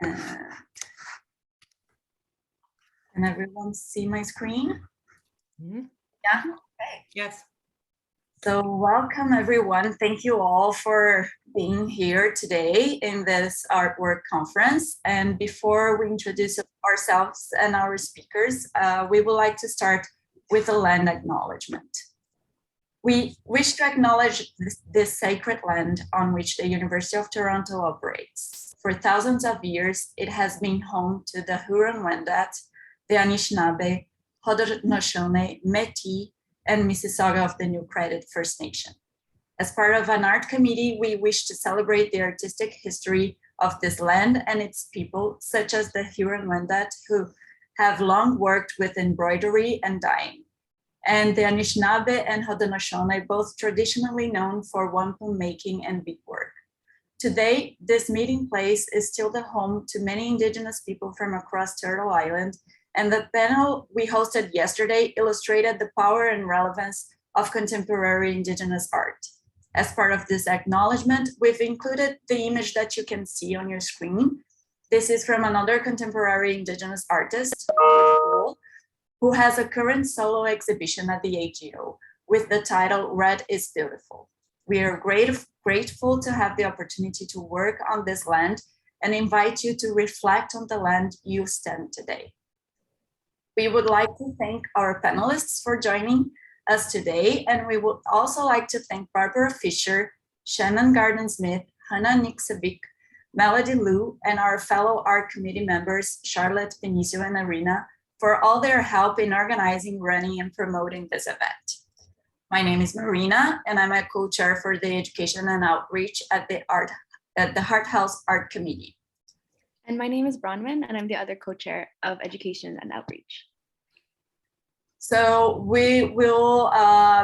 Can everyone see my screen? Mm-hmm. Yeah, okay. Yes. So welcome everyone. Thank you all for being here today in this artwork conference. And before we introduce ourselves and our speakers, we would like to start with a land acknowledgement. We wish to acknowledge this sacred land on which the University of Toronto operates. For thousands of years, it has been home to the Huron-Wendat, the Anishinaabe, Haudenosaunee, Métis, and Mississauga of the New Credit First Nation. As part of an art committee, we wish to celebrate the artistic history of this land and its people, such as the Huron-Wendat, who have long worked with embroidery and dyeing, and the Anishinaabe and Haudenosaunee, both traditionally known for wampum making and beadwork. Today, this meeting place is still the home to many Indigenous people from across Turtle Island, and the panel we hosted yesterday illustrated the power and relevance of contemporary Indigenous art. As part of this acknowledgement, we've included the image that you can see on your screen. This is from another contemporary Indigenous artist, who has a current solo exhibition at the AGO with the title Red is Beautiful. We are grateful to have the opportunity to work on this land and invite you to reflect on the land you stand today. We would like to thank our panelists for joining us today, and we would also like to thank Barbara Fisher, Shannon Garden-Smith, Hannah Niksavik, Melody Liu, and our fellow art committee members, Charlotte, Benicio, and Arena, for all their help in organizing, running, and promoting this event. My name is Marina, and I'm a co-chair for the Education and Outreach at the Hart House Art Committee. And my name is Bronwyn, and I'm the other co-chair of Education and Outreach. So we will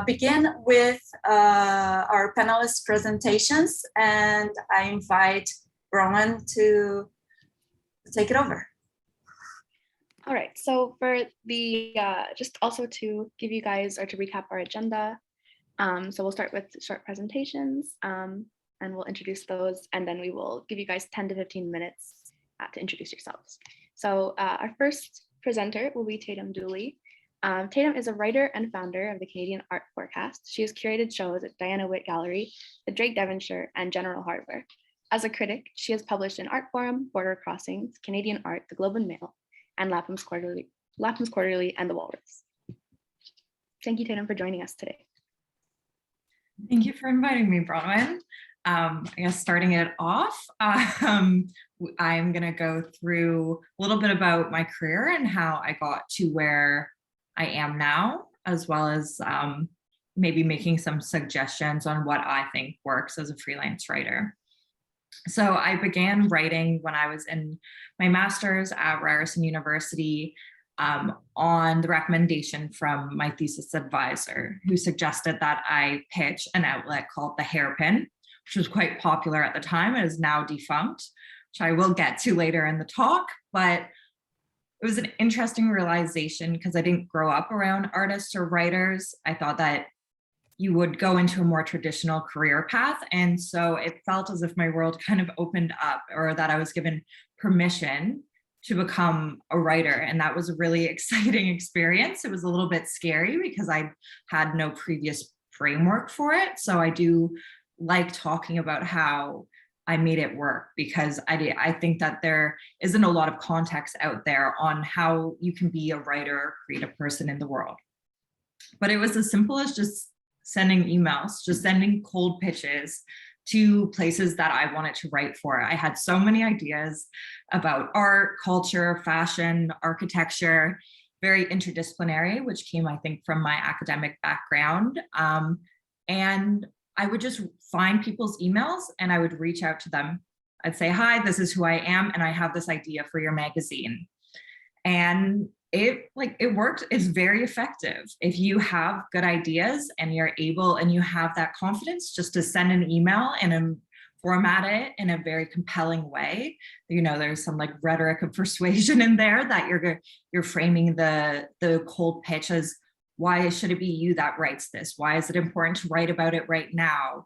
begin with our panelists' presentations, and I invite Bronwyn to take it over. All right, so for the, just also to give you guys or to recap our agenda. So we'll start with short presentations and we'll introduce those, and then we will give you guys 10 to 15 minutes to introduce yourselves. So our first presenter will be Tatum Dooley. Tatum is a writer and founder of the Canadian Art Forecast. She has curated shows at Diana Witt Gallery, the Drake Devonshire, and General Hardware. As a critic, she has published in Art Forum, Border Crossings, Canadian Art, The Globe and Mail, and Lapham's Quarterly, and The Walrus. Thank you, Tatum, for joining us today. Thank you for inviting me, Bronwyn. I guess starting it off, I'm going to go through a little bit about my career and how I got to where I am now, as well as maybe making some suggestions on what I think works as a freelance writer. So I began writing when I was in my master's at Ryerson University on the recommendation from my thesis advisor, who suggested that I pitch an outlet called The Hairpin, which was quite popular at the time. It is now defunct, which I will get to later in the talk, but it was an interesting realization because I didn't grow up around artists or writers. I thought that you would go into a more traditional career path. And so it felt as if my world kind of opened up, or that I was given permission to become a writer. And that was a really exciting experience. It was a little bit scary because I had no previous framework for it. So I do like talking about how I made it work, because I think that there isn't a lot of context out there on how you can be a writer or creative person in the world. But it was as simple as just sending emails, just sending cold pitches to places that I wanted to write for. I had so many ideas about art, culture, fashion, architecture, very interdisciplinary, which came, I think, from my academic background. And I would just find people's emails and I would reach out to them. I'd say, hi, this is who I am, and I have this idea for your magazine. And it worked. It's very effective. If you have good ideas and you're able and you have that confidence just to send an email and format it in a very compelling way, you know, there's some like rhetoric of persuasion in there that you're framing the cold pitch as, why should it be you that writes this? Why is it important to write about it right now?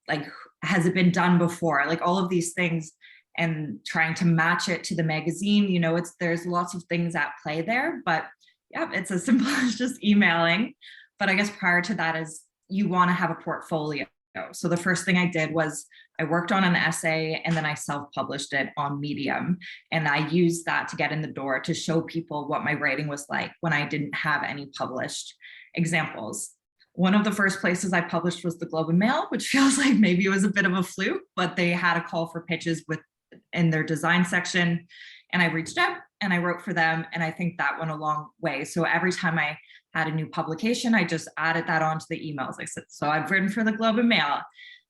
Like, has it been done before? Like all of these things, and trying to match it to the magazine. You know, there's lots of things at play there, but yeah, it's as simple as just emailing. But I guess prior to that is you want to have a portfolio. So the first thing I did was I worked on an essay and then I self-published it on Medium. And I used that to get in the door to show people what my writing was like when I didn't have any published examples. One of the first places I published was the Globe and Mail, which feels like maybe it was a bit of a fluke, but they had a call for pitches in their design section. And I reached out and I wrote for them. And I think that went a long way. So every time I had a new publication, I just added that onto the emails. I said, so I've written for the Globe and Mail.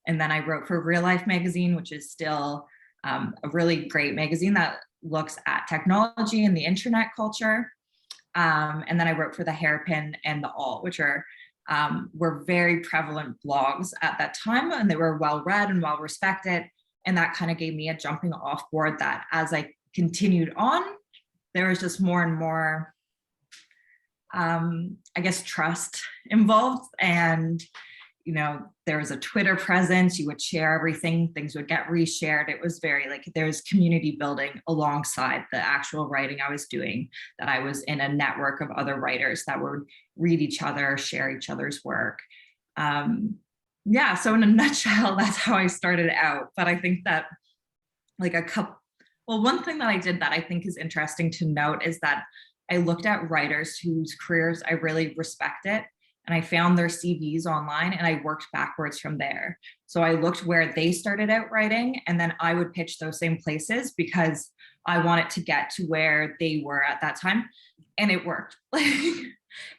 And then I wrote for Real Life magazine, which is still a really great magazine that looks at technology and the internet culture. And then I wrote for the Hairpin and the Alt, which were very prevalent blogs at that time, and they were well read and well respected. And that kind of gave me a jumping off board that as I continued on, there was just more and more, I guess, trust involved. And, you know, there was a Twitter presence, you would share everything, things would get reshared. It was very like, there's community building alongside the actual writing I was doing, that I was in a network of other writers that would read each other, share each other's work. Yeah, so in a nutshell, that's how I started out. But I think that like one thing that I did that I think is interesting to note is that I looked at writers whose careers I really respected, and I found their CVs online and I worked backwards from there. So I looked where they started out writing, and then I would pitch those same places because I wanted to get to where they were at that time. And it worked. Like,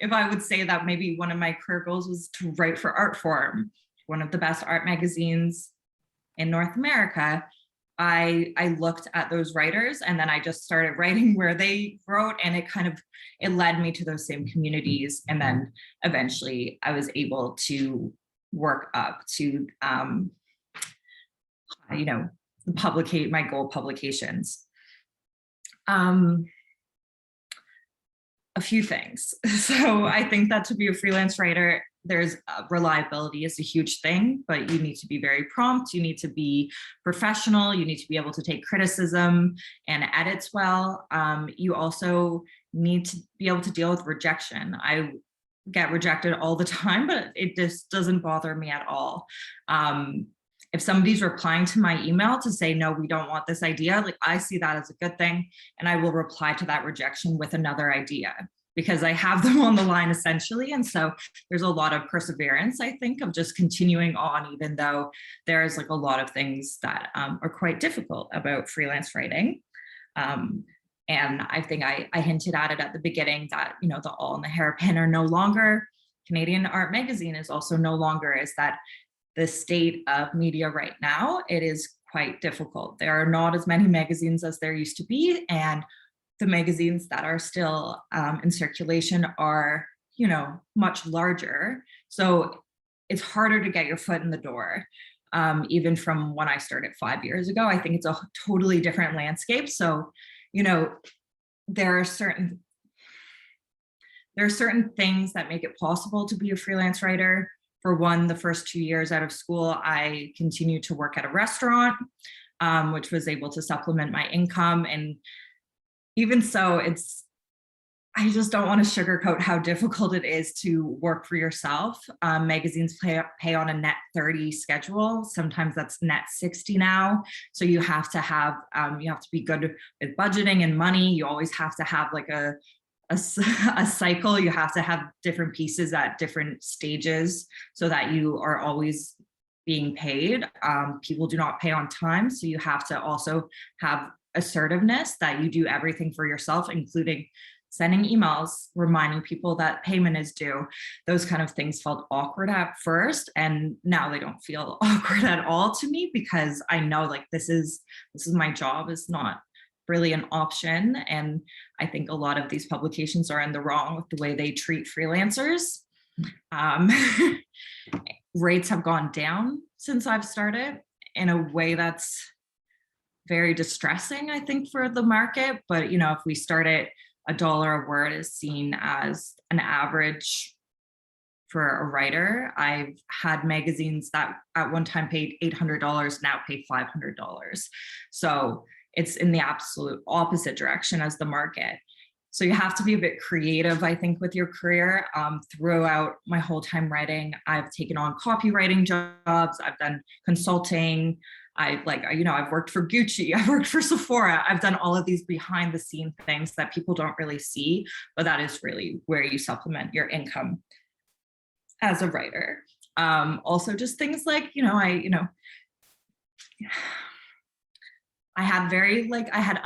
if I would say that maybe one of my career goals was to write for Artforum, one of the best art magazines in North America, I looked at those writers and then I just started writing where they wrote, and it led me to those same communities. And then eventually I was able to work up to, publicate my goal publications. A few things. So I think that to be a freelance writer, there's reliability is a huge thing, but you need to be very prompt. You need to be professional. You need to be able to take criticism and edits well. You also need to be able to deal with rejection. I get rejected all the time, but it just doesn't bother me at all. If somebody's replying to my email to say, no, we don't want this idea, like I see that as a good thing. And I will reply to that rejection with another idea because I have them on the line essentially. And so there's a lot of perseverance, I think, of just continuing on, even though there's like a lot of things that are quite difficult about freelance writing. And I think I hinted at it at the beginning that, you know, the All and the Hairpin are no longer. Canadian Art Magazine is also no longer. Is that the state of media right now, it is quite difficult. There are not as many magazines as there used to be, and the magazines that are still in circulation are, you know, much larger. So it's harder to get your foot in the door. Even from when I started 5 years ago, I think it's a totally different landscape. So, you know, there are certain things that make it possible to be a freelance writer. For one, the first 2 years out of school, I continued to work at a restaurant, which was able to supplement my income. And even so, I just don't want to sugarcoat how difficult it is to work for yourself. Magazines pay on a net 30 schedule. Sometimes that's net 60 now. So you have to be good with budgeting and money. You always have to have like a cycle. You have to have different pieces at different stages so that you are always being paid. People do not pay on time. So you have to also have assertiveness that you do everything for yourself, including sending emails, reminding people that payment is due. Those kind of things felt awkward at first. And now they don't feel awkward at all to me because I know like this is my job. It's not really an option. And I think a lot of these publications are in the wrong with the way they treat freelancers. Rates have gone down since I've started in a way that's very distressing, I think, for the market. But, you know, if we start at $1 a word is seen as an average for a writer. I've had magazines that at one time paid $800, now pay $500. So it's in the absolute opposite direction as the market. So you have to be a bit creative, I think, with your career. Throughout my whole time writing, I've taken on copywriting jobs, I've done consulting, I've worked for Gucci, I've worked for Sephora, I've done all of these behind the scene things that people don't really see, but that is really where you supplement your income as a writer. Also just things like, I had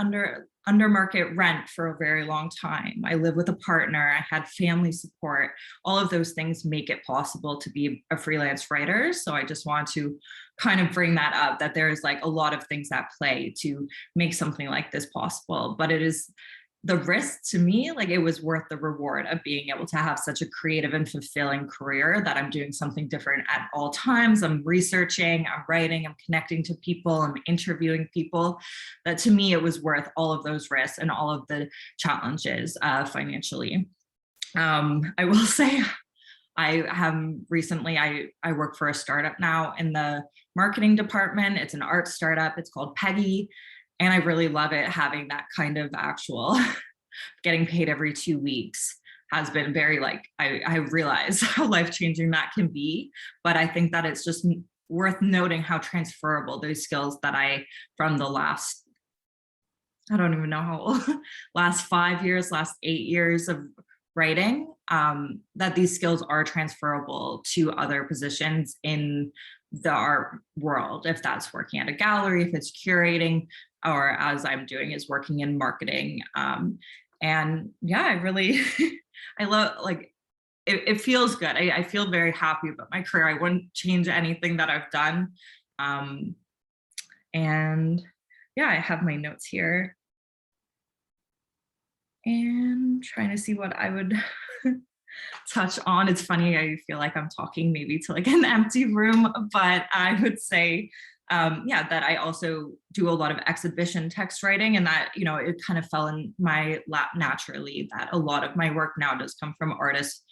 under market rent for a very long time. I live with a partner, I had family support. All of those things make it possible to be a freelance writer. So I just want to kind of bring that up, that there's like a lot of things at play to make something like this possible. But it is the risk to me, like it was worth the reward of being able to have such a creative and fulfilling career, that I'm doing something different at all times. I'm researching, I'm writing, I'm connecting to people, I'm interviewing people. That to me, it was worth all of those risks and all of the challenges financially. I will say, I work for a startup now in the marketing department. It's an art startup. It's called Peggy. And I really love it, having that kind of actual getting paid every 2 weeks has been very I realize how life-changing that can be. But I think that it's just worth noting how transferable those skills that from the last, I don't even know how old, last 5 years, last 8 years of writing, that these skills are transferable to other positions in the art world, if that's working at a gallery, if it's curating, or as I'm doing is working in marketing. And yeah, I really, I love, it feels good. I feel very happy about my career. I wouldn't change anything that I've done. And yeah, I have my notes here. And trying to see what I would touch on. It's funny, I feel like I'm talking maybe to like an empty room, but I would say, that I also do a lot of exhibition text writing, and that, it kind of fell in my lap naturally, that a lot of my work now does come from artists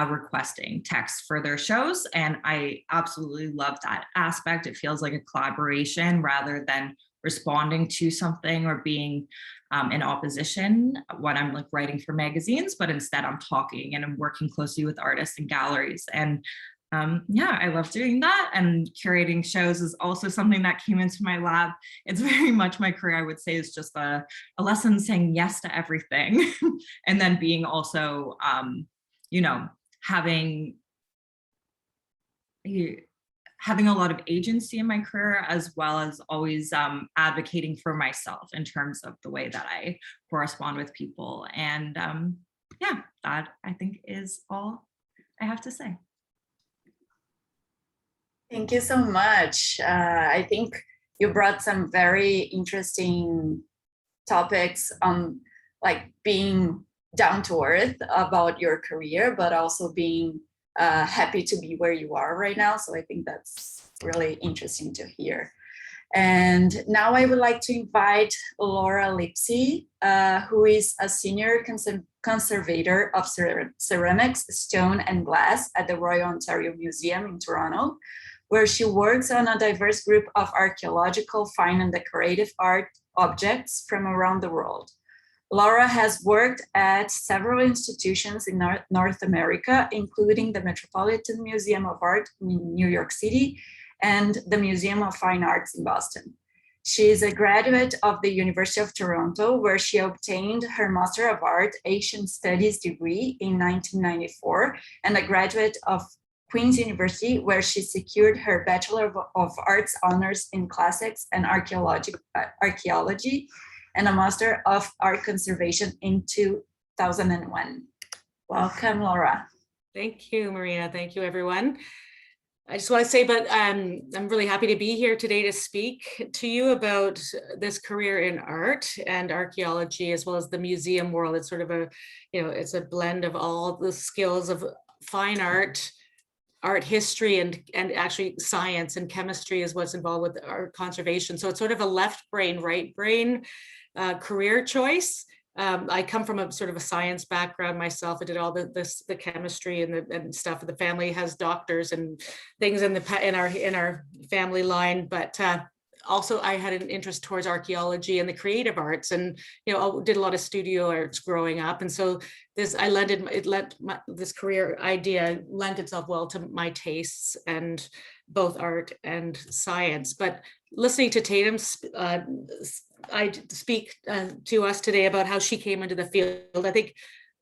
requesting text for their shows. And I absolutely love that aspect. It feels like a collaboration rather than responding to something or being in opposition when I'm writing for magazines, but instead I'm talking and I'm working closely with artists and galleries. And yeah, I love doing that. And curating shows is also something that came into my lab. It's very much my career, I would say, is just a lesson saying yes to everything. And then being also, having a lot of agency in my career, as well as always advocating for myself in terms of the way that I correspond with people. And yeah, that I think is all I have to say. Thank you so much. I think you brought some very interesting topics on being down to earth about your career, but also being happy to be where you are right now. So I think that's really interesting to hear. And now I would like to invite Laura Lipcsei, who is a senior conservator of ceramics, stone, and glass at the Royal Ontario Museum in Toronto, where she works on a diverse group of archaeological, fine, and decorative art objects from around the world. Laura has worked at several institutions in North America, including the Metropolitan Museum of Art in New York City and the Museum of Fine Arts in Boston. She is a graduate of the University of Toronto, where she obtained her Master of Art Asian Studies degree in 1994, and a graduate of Queen's University, where she secured her Bachelor of Arts honors in Classics and Archaeology, and a Master of Art Conservation in 2001. Welcome, Laura. Thank you, Maria. Thank you, everyone. I just want to say, I'm really happy to be here today to speak to you about this career in art and archaeology, as well as the museum world. It's sort of it's a blend of all the skills of fine art, art history, and actually science and chemistry is what's involved with art conservation. So it's sort of a left brain, right brain career choice. I come from a sort of a science background myself. I did all the chemistry and stuff. The family has doctors and things in our family line, but also I had an interest towards archaeology and the creative arts, and did a lot of studio arts growing up. And so this this career idea lent itself well to my tastes and both art and science. But listening to Tatum I speak to us today about how she came into the field. I think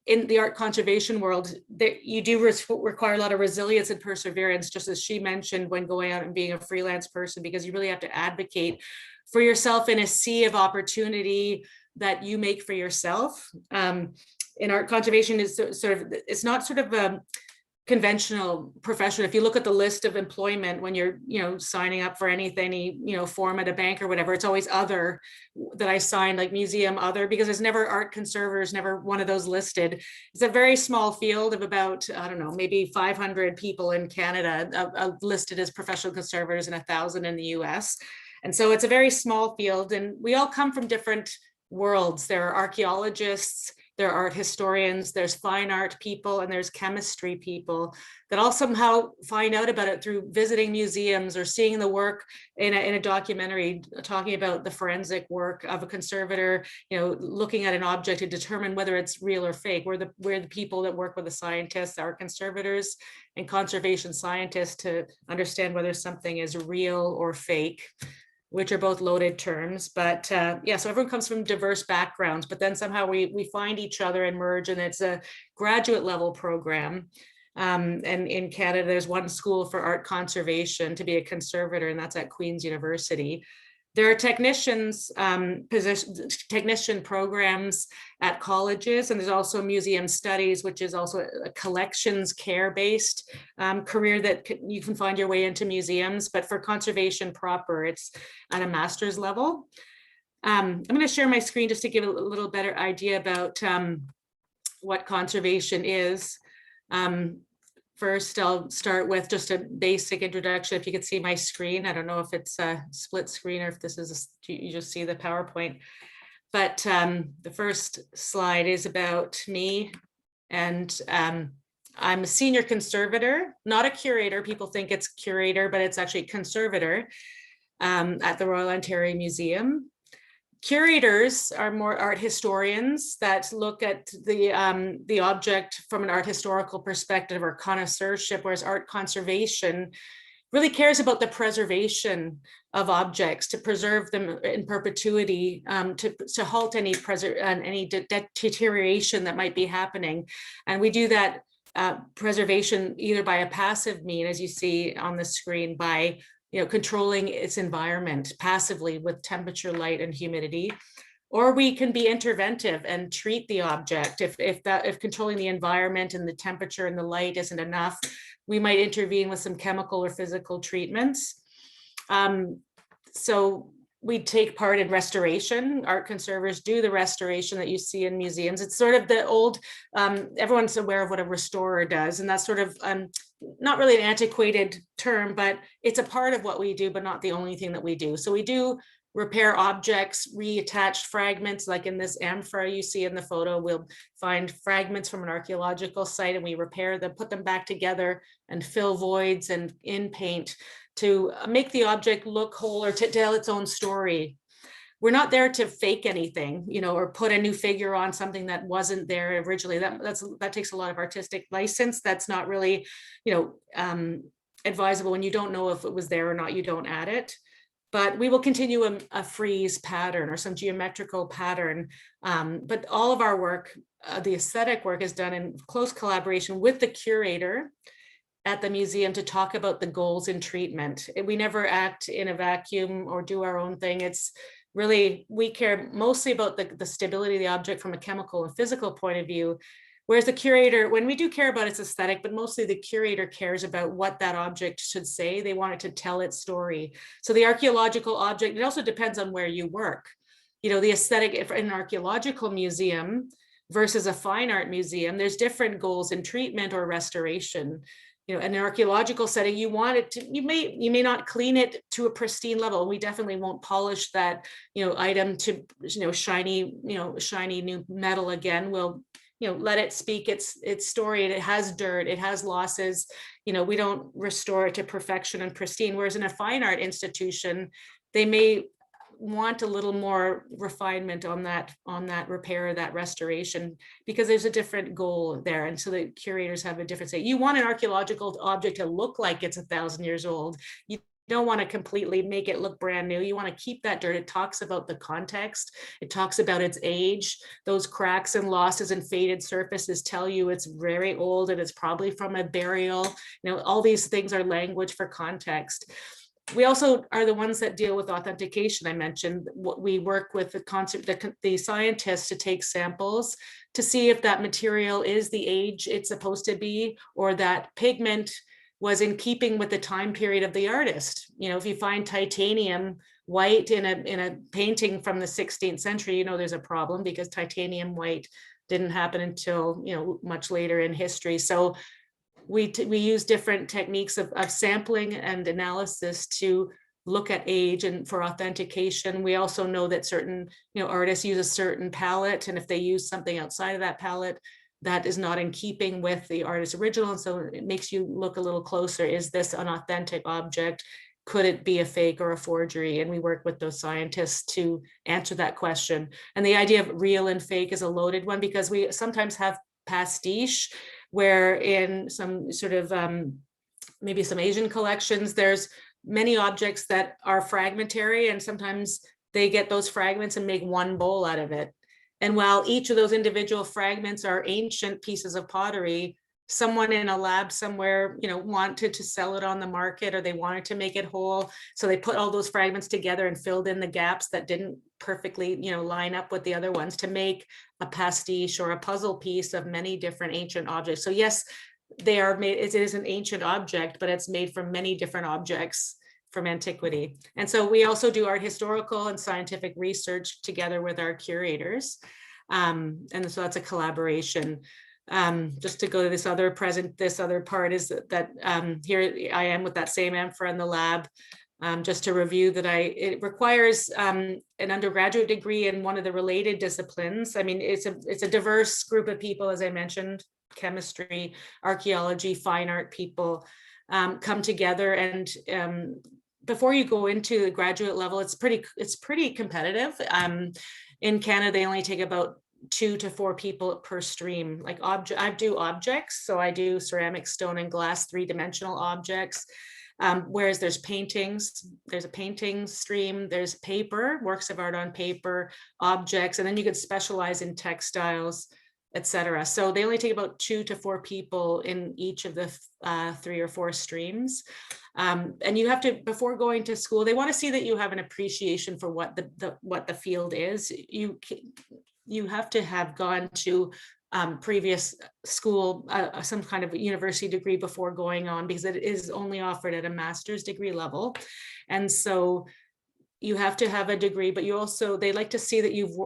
in the art conservation world, you do require a lot of resilience and perseverance, just as she mentioned, when going out and being a freelance person, because you really have to advocate for yourself in a sea of opportunity that you make for yourself. In art conservation is it's not sort of a conventional profession. If you look at the list of employment when you're signing up for anything, form at a bank or whatever, it's always other that I signed, like museum other, because there's never art conservators, never one of those listed. It's a very small field of about, I don't know, maybe 500 people in Canada listed as professional conservators and 1,000 in the US. And so it's a very small field, and we all come from different worlds. There are archaeologists, there are art historians, there's fine art people, and there's chemistry people that all somehow find out about it through visiting museums or seeing the work in a documentary talking about the forensic work of a conservator, looking at an object to determine whether it's real or fake. We're the people that work with the scientists, art conservators and conservation scientists, to understand whether something is real or fake, which are both loaded terms. But yeah, so everyone comes from diverse backgrounds, but then somehow we find each other and merge, and it's a graduate level program. And in Canada, there's one school for art conservation to be a conservator, and that's at Queen's University. There are technician programs at colleges, and there's also museum studies, which is also a collections care-based career that you can find your way into museums. But for conservation proper, it's at a master's level. I'm going to share my screen just to give a little better idea about what conservation is. First, I'll start with just a basic introduction. If you could see my screen, I don't know if it's a split screen or if this is, you just see the PowerPoint. But the first slide is about me. And I'm a senior conservator, not a curator. People think it's curator, but it's actually conservator at the Royal Ontario Museum. Curators are more art historians that look at the object from an art historical perspective or connoisseurship, whereas art conservation really cares about the preservation of objects, to preserve them in perpetuity, to halt any deterioration that might be happening. And we do that preservation either by a passive mean, as you see on the screen, by controlling its environment passively with temperature, light, and humidity, or we can be interventive and treat the object. If controlling the environment and the temperature and the light isn't enough, we might intervene with some chemical or physical treatments. So we take part in restoration. Art conservators do the restoration that you see in museums. It's sort of the old, everyone's aware of what a restorer does, and that's sort of not really an antiquated term, but it's a part of what we do, but not the only thing that we do. So we do repair objects, reattach fragments, like in this amphora you see in the photo. We'll find fragments from an archaeological site and we repair them, put them back together and fill voids and in paint to make the object look whole or to tell its own story. We're not there to fake anything, or put a new figure on something that wasn't there originally. That takes a lot of artistic license. That's not really, advisable. When you don't know if it was there or not, you don't add it. But we will continue a frieze pattern or some geometrical pattern. But all of our work, the aesthetic work, is done in close collaboration with the curator at the museum to talk about the goals in treatment. We never act in a vacuum or do our own thing. It's really, we care mostly about the stability of the object from a chemical and physical point of view, whereas the curator, when we do care about its aesthetic, but mostly the curator cares about what that object should say. They want it to tell its story. So the archaeological object, it also depends on where you work. The aesthetic in an archaeological museum versus a fine art museum, there's different goals in treatment or restoration. in an archaeological setting, you want it to, you may not clean it to a pristine level. We definitely won't polish that, item to, shiny new metal again. We'll, let it speak its story. It has dirt, it has losses. We don't restore it to perfection and pristine. Whereas in a fine art institution, they may want a little more refinement on that repair, that restoration, because there's a different goal there. And so the curators have a different say. You want an archaeological object to look like it's 1,000 years old. You don't want to completely make it look brand new. You want to keep that dirt. It talks about the context. It talks about its age. Those cracks and losses and faded surfaces tell you it's very old and it's probably from a burial. All these things are language for context. We also are the ones that deal with authentication. I mentioned we work with the scientists to take samples to see if that material is the age it's supposed to be, or that pigment was in keeping with the time period of the artist. If you find titanium white in a painting from the 16th century, there's a problem, because titanium white didn't happen until much later in history. So we use different techniques of sampling and analysis to look at age and for authentication. We also know that certain artists use a certain palette, and if they use something outside of that palette, that is not in keeping with the artist's original. And so it makes you look a little closer. Is this an authentic object? Could it be a fake or a forgery? And we work with those scientists to answer that question. And the idea of real and fake is a loaded one, because we sometimes have pastiche, where in some sort of maybe some Asian collections, there's many objects that are fragmentary, and sometimes they get those fragments and make one bowl out of it. And while each of those individual fragments are ancient pieces of pottery, someone in a lab somewhere, wanted to sell it on the market, or they wanted to make it whole. So they put all those fragments together and filled in the gaps that didn't perfectly, line up with the other ones to make a pastiche or a puzzle piece of many different ancient objects. So yes, they are made, it is an ancient object, but it's made from many different objects from antiquity. And so we also do art historical and scientific research together with our curators. And so that's a collaboration. Just to go to this other part is that here I am with that same amphora in the lab. Just to review that it requires an undergraduate degree in one of the related disciplines. I mean, it's a diverse group of people, as I mentioned, chemistry, archaeology, fine art people come together. And before you go into the graduate level, it's pretty competitive. In Canada, they only take about 2 to 4 people per stream. Like I do objects, so I do ceramic, stone, and glass 3-dimensional objects. Whereas there's paintings, there's a painting stream, there's paper, works of art on paper, objects, and then you could specialize in textiles, etc. So they only take about 2 to 4 people in each of the 3 or 4 streams. And you have to, before going to school, they want to see that you have an appreciation for what the field is. You have to have gone to previous school, some kind of university degree before going on, because it is only offered at a master's degree level. And so you have to have a degree, but they like to see that you've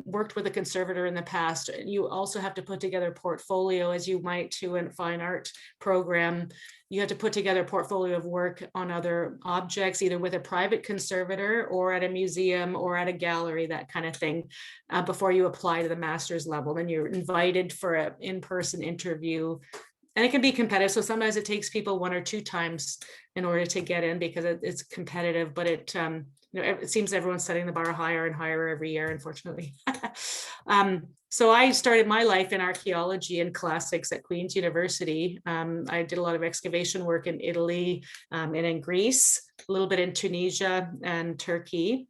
worked with a conservator in the past. You also have to put together a portfolio, as you might to a fine art program. You have to put together a portfolio of work on other objects, either with a private conservator or at a museum or at a gallery, that kind of thing, before you apply to the master's level. Then you're invited for an in-person interview. And it can be competitive. So sometimes it takes people 1 or 2 times in order to get in, because it's competitive, but it seems everyone's setting the bar higher and higher every year, unfortunately. So I started my life in archaeology and classics at Queen's University. I did a lot of excavation work in Italy and in Greece, a little bit in Tunisia and Turkey.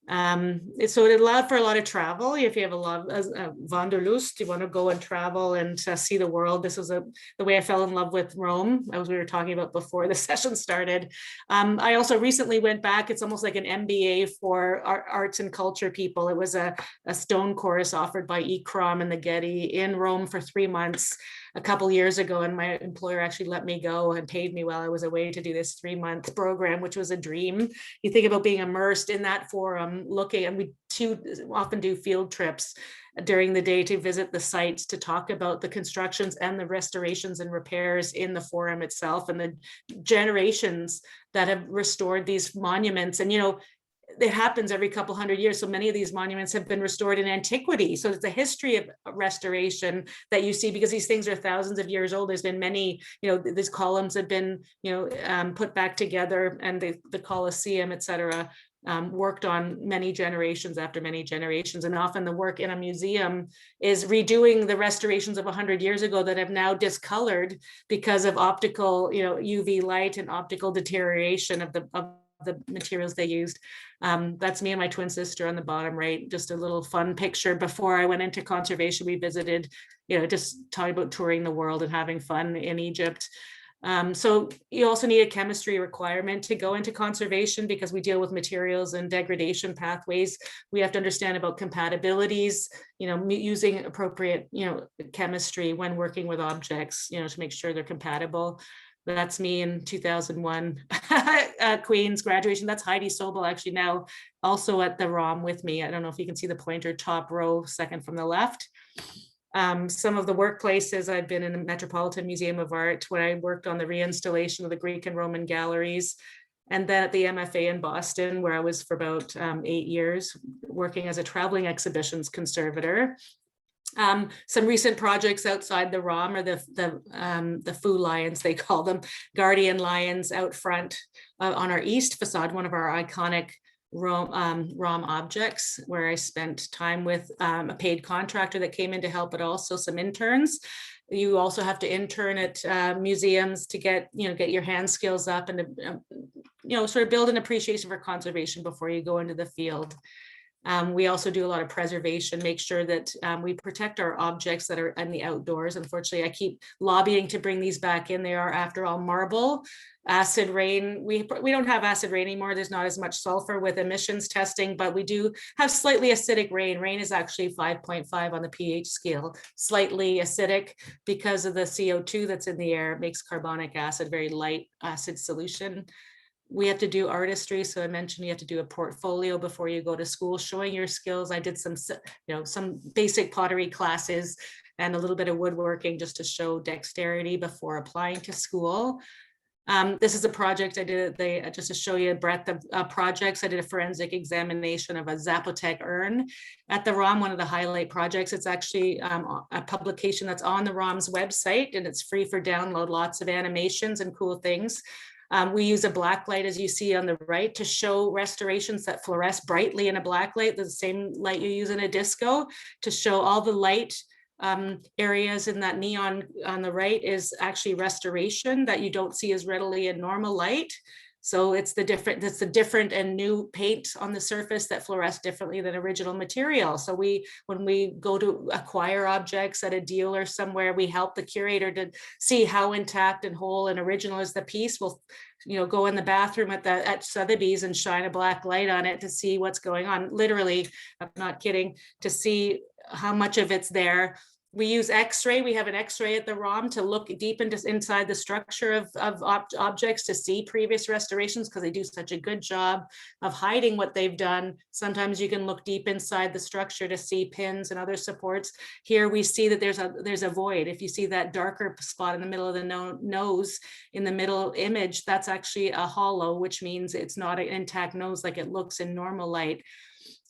So it allowed for a lot of travel. If you have a lot of wanderlust, you want to go and travel and see the world. This was the way I fell in love with Rome, as we were talking about before the session started. I also recently went back. It's almost like an MBA for arts and culture people. It was a stone course offered by ECROM and the Getty in Rome for 3 months a couple years ago, and my employer actually let me go and paid me while I was away to do this 3-month program, which was a dream. You think about being immersed in that forum, looking, and we often do field trips during the day to visit the sites, to talk about the constructions and the restorations and repairs in the forum itself, and the generations that have restored these monuments. And, you know, it happens every couple hundred years. So many of these monuments have been restored in antiquity. So it's a history of restoration that you see, because these things are thousands of years old. There's been many, you know, these columns have been, you know, put back together, and the Colosseum, et cetera, worked on many generations after many generations. And often the work in a museum is redoing the restorations of 100 years ago that have now discolored because of optical, you know, UV light and optical deterioration of the materials they used. That's me and my twin sister on the bottom right, just a little fun picture. Before I went into conservation, we visited, you know, just talking about touring the world and having fun in Egypt. So you also need a chemistry requirement to go into conservation, because we deal with materials and degradation pathways. We have to understand about compatibilities, you know, using appropriate, you know, chemistry when working with objects, you know, to make sure they're compatible. That's me in 2001 Queen's graduation. That's Heidi Sobel actually now also at the ROM with me. I don't know if you can see the pointer, top row, second from the left. Some of the workplaces I've been in the Metropolitan Museum of Art when I worked on the reinstallation of the Greek and Roman galleries. And then at the MFA in Boston, where I was for about 8 years, working as a traveling exhibitions conservator. Some recent projects outside the ROM are the Foo Lions, they call them, guardian lions out front on our east facade, one of our iconic ROM objects, where I spent time with a paid contractor that came in to help, but also some interns. You also have to intern at museums to get your hand skills up and to, sort of build an appreciation for conservation before you go into the field. We also do a lot of preservation, make sure that we protect our objects that are in the outdoors. Unfortunately, I keep lobbying to bring these back in. They are, after all, marble. Acid rain, we don't have acid rain anymore. There's not as much sulfur with emissions testing, but we do have slightly acidic rain. Rain is actually 5.5 on the pH scale, slightly acidic because of the CO2 that's in the air. It makes carbonic acid very light acid solution. We have to do artistry. So I mentioned you have to do a portfolio before you go to school, showing your skills. I did some basic pottery classes and a little bit of woodworking just to show dexterity before applying to school. This is a project I did, just to show you a breadth of projects. I did a forensic examination of a Zapotec urn at the ROM, one of the highlight projects. It's actually a publication that's on the ROM's website, and it's free for download, lots of animations and cool things. We use a black light, as you see on the right, to show restorations that fluoresce brightly in a black light, the same light you use in a disco, to show all the light areas in that neon on the right is actually restoration that you don't see as readily in normal light. So it's the different and new paint on the surface that fluoresce differently than original material. So when we go to acquire objects at a dealer somewhere, we help the curator to see how intact and whole and original is the piece. We'll go in the bathroom at Sotheby's and shine a black light on it to see what's going on. Literally, I'm not kidding, to see how much of it's there. We use X-ray. We have an X-ray at the ROM to look deep inside the structure of objects to see previous restorations, because they do such a good job of hiding what they've done. Sometimes you can look deep inside the structure to see pins and other supports. Here we see that there's a void. If you see that darker spot in the middle of the nose in the middle image, that's actually a hollow, which means it's not an intact nose like it looks in normal light.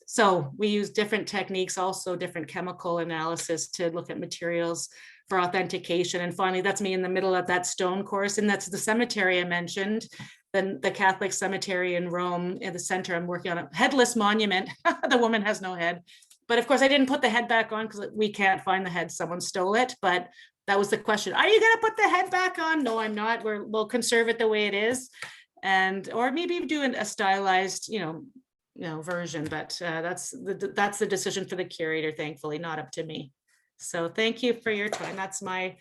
So we use different techniques, also different chemical analysis to look at materials for authentication. And finally, that's me in the middle of that stone course. And that's the cemetery I mentioned, then the Catholic cemetery in Rome. In the center, I'm working on a headless monument. The woman has no head. But of course, I didn't put the head back on because we can't find the head. Someone stole it. But that was the question. Are you going to put the head back on? No, I'm not. We'll conserve it the way it is. Or maybe do a stylized, version, but that's the decision for the curator, thankfully, not up to me. So thank you for your time. That's my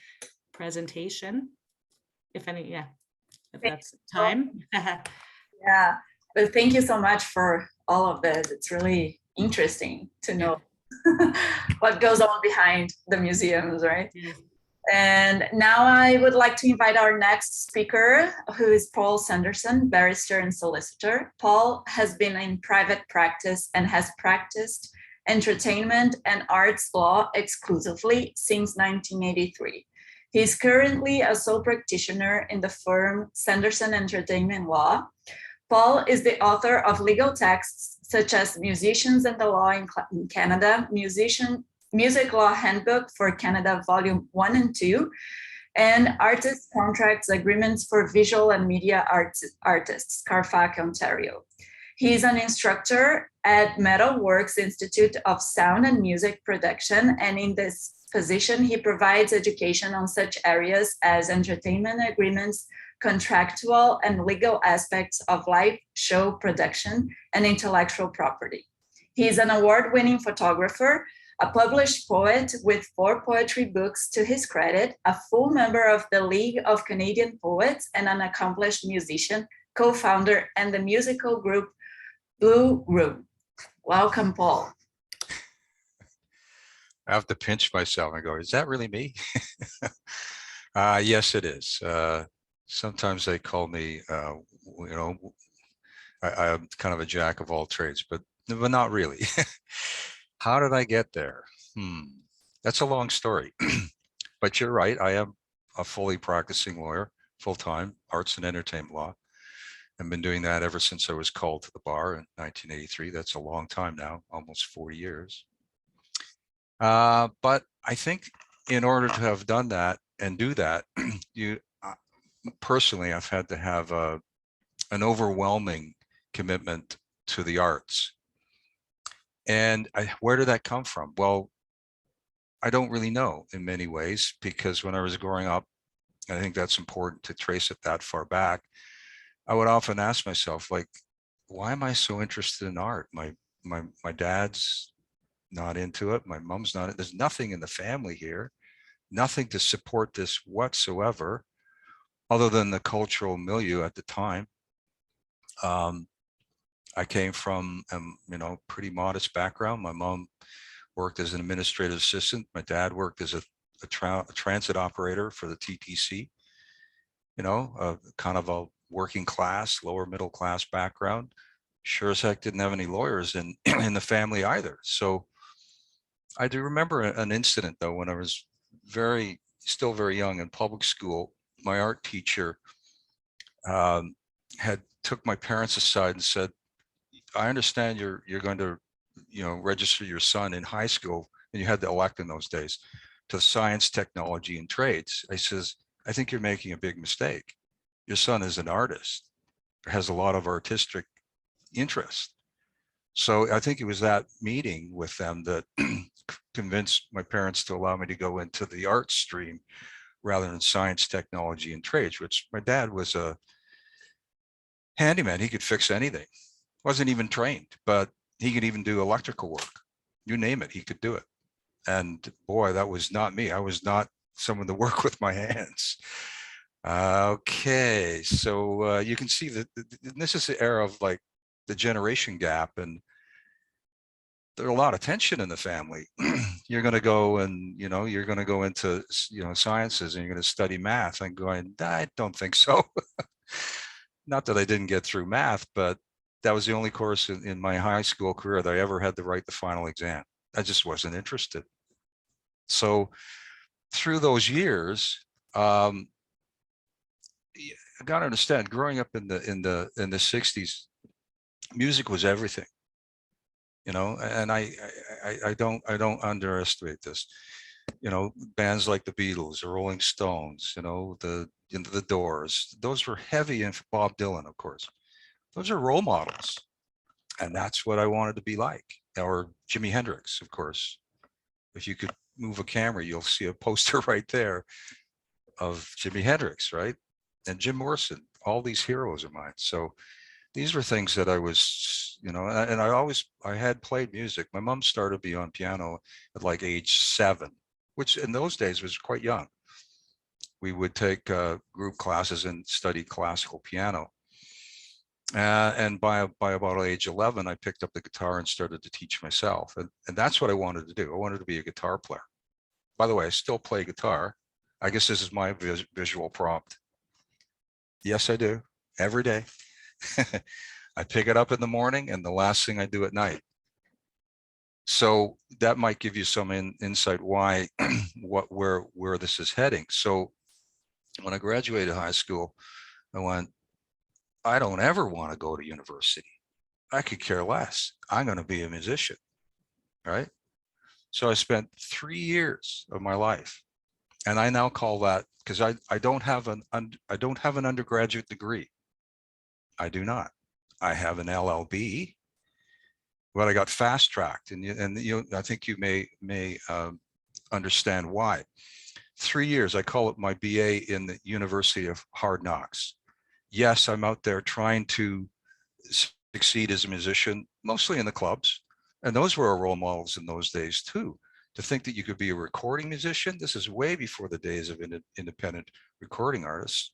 presentation. If that's time. Yeah, but thank you so much for all of this. It's really interesting to know what goes on behind the museums, right? And now I would like to invite our next speaker, who is Paul Sanderson, barrister and solicitor. Paul has been in private practice and has practiced entertainment and arts law exclusively since 1983. He is currently a sole practitioner in the firm Sanderson Entertainment Law. Paul is the author of legal texts such as Musicians and the Law in Canada, Music Law Handbook for Canada, Volume 1 and 2, and Artist Contracts Agreements for Visual and Media Artists, Carfax, Ontario. He is an instructor at Metalworks Institute of Sound and Music Production, and in this position, he provides education on such areas as entertainment agreements, contractual and legal aspects of live show production, and intellectual property. He is an award-winning photographer, a published poet with 4 poetry books to his credit, a full member of the League of Canadian Poets, and an accomplished musician, co-founder, and the musical group Blue Room. Welcome, Paul. I have to pinch myself and go, is that really me? Yes, it is. Sometimes they call me, I'm kind of a jack of all trades, but not really. How did I get there? That's a long story, but you're right. I am a fully practicing lawyer, full-time, arts and entertainment law. I've been doing that ever since I was called to the bar in 1983. That's a long time now, almost 40 years. But I think in order to have done that and do that, personally, I've had to have an overwhelming commitment to the arts. And where did that come from? Well, I don't really know in many ways, because when I was growing up, I think that's important to trace it that far back. I would often ask myself, like, why am I so interested in art? My dad's not into it. My mom's not. There's nothing in the family here, nothing to support this whatsoever, other than the cultural milieu at the time. I came from pretty modest background. My mom worked as an administrative assistant. My dad worked as a transit operator for the TTC. Kind of a working class, lower middle class background. Sure as heck didn't have any lawyers in the family either. So I do remember an incident though, when I was still very young in public school. My art teacher had took my parents aside and said, I understand you're going to, register your son in high school, and you had to elect in those days, to science, technology, and trades. I says, I think you're making a big mistake. Your son is an artist, has a lot of artistic interest. So I think it was that meeting with them that convinced my parents to allow me to go into the art stream rather than science, technology, and trades, which my dad was a handyman. He could fix anything. Wasn't even trained, but he could even do electrical work. You name it, he could do it. And boy, that was not me. I was not someone to work with my hands. Okay, so you can see that this is the era of like the generation gap, and there's a lot of tension in the family. You're going to go and, you're going to go into, sciences, and you're going to study math. I'm going, I don't think so. Not that I didn't get through math, but that was the only course in my high school career that I ever had to write the final exam. I just wasn't interested. So through those years, I got to understand, growing up in the 60s, music was everything, and I don't underestimate this. Bands like the Beatles, the Rolling Stones, the Doors, those were heavy, and Bob Dylan, of course. Those are role models, and that's what I wanted to be like. Or Jimi Hendrix, of course. If you could move a camera, you'll see a poster right there of Jimi Hendrix, right? And Jim Morrison, all these heroes of mine. So these were things that I was, and I had played music. My mom started me on piano at like age 7, which in those days was quite young. We would take group classes and study classical piano. And by about age 11, I picked up the guitar and started to teach myself. And that's what I wanted to do. I wanted to be a guitar player. By the way, I still play guitar. I guess this is my visual prompt. Yes, I do. Every day. I pick it up in the morning and the last thing I do at night. So that might give you some insight why, where this is heading. So when I graduated high school, I went, I don't ever want to go to university. I could care less. I'm going to be a musician, right? So I spent 3 years of my life, and I now call that, because I don't have an undergraduate degree. I do not. I have an LLB, but I got fast tracked, and I think you may understand why. 3 years, I call it my BA in the University of Hard Knocks. Yes, I'm out there trying to succeed as a musician, mostly in the clubs. And those were our role models in those days too. To think that you could be a recording musician, this is way before the days of independent recording artists.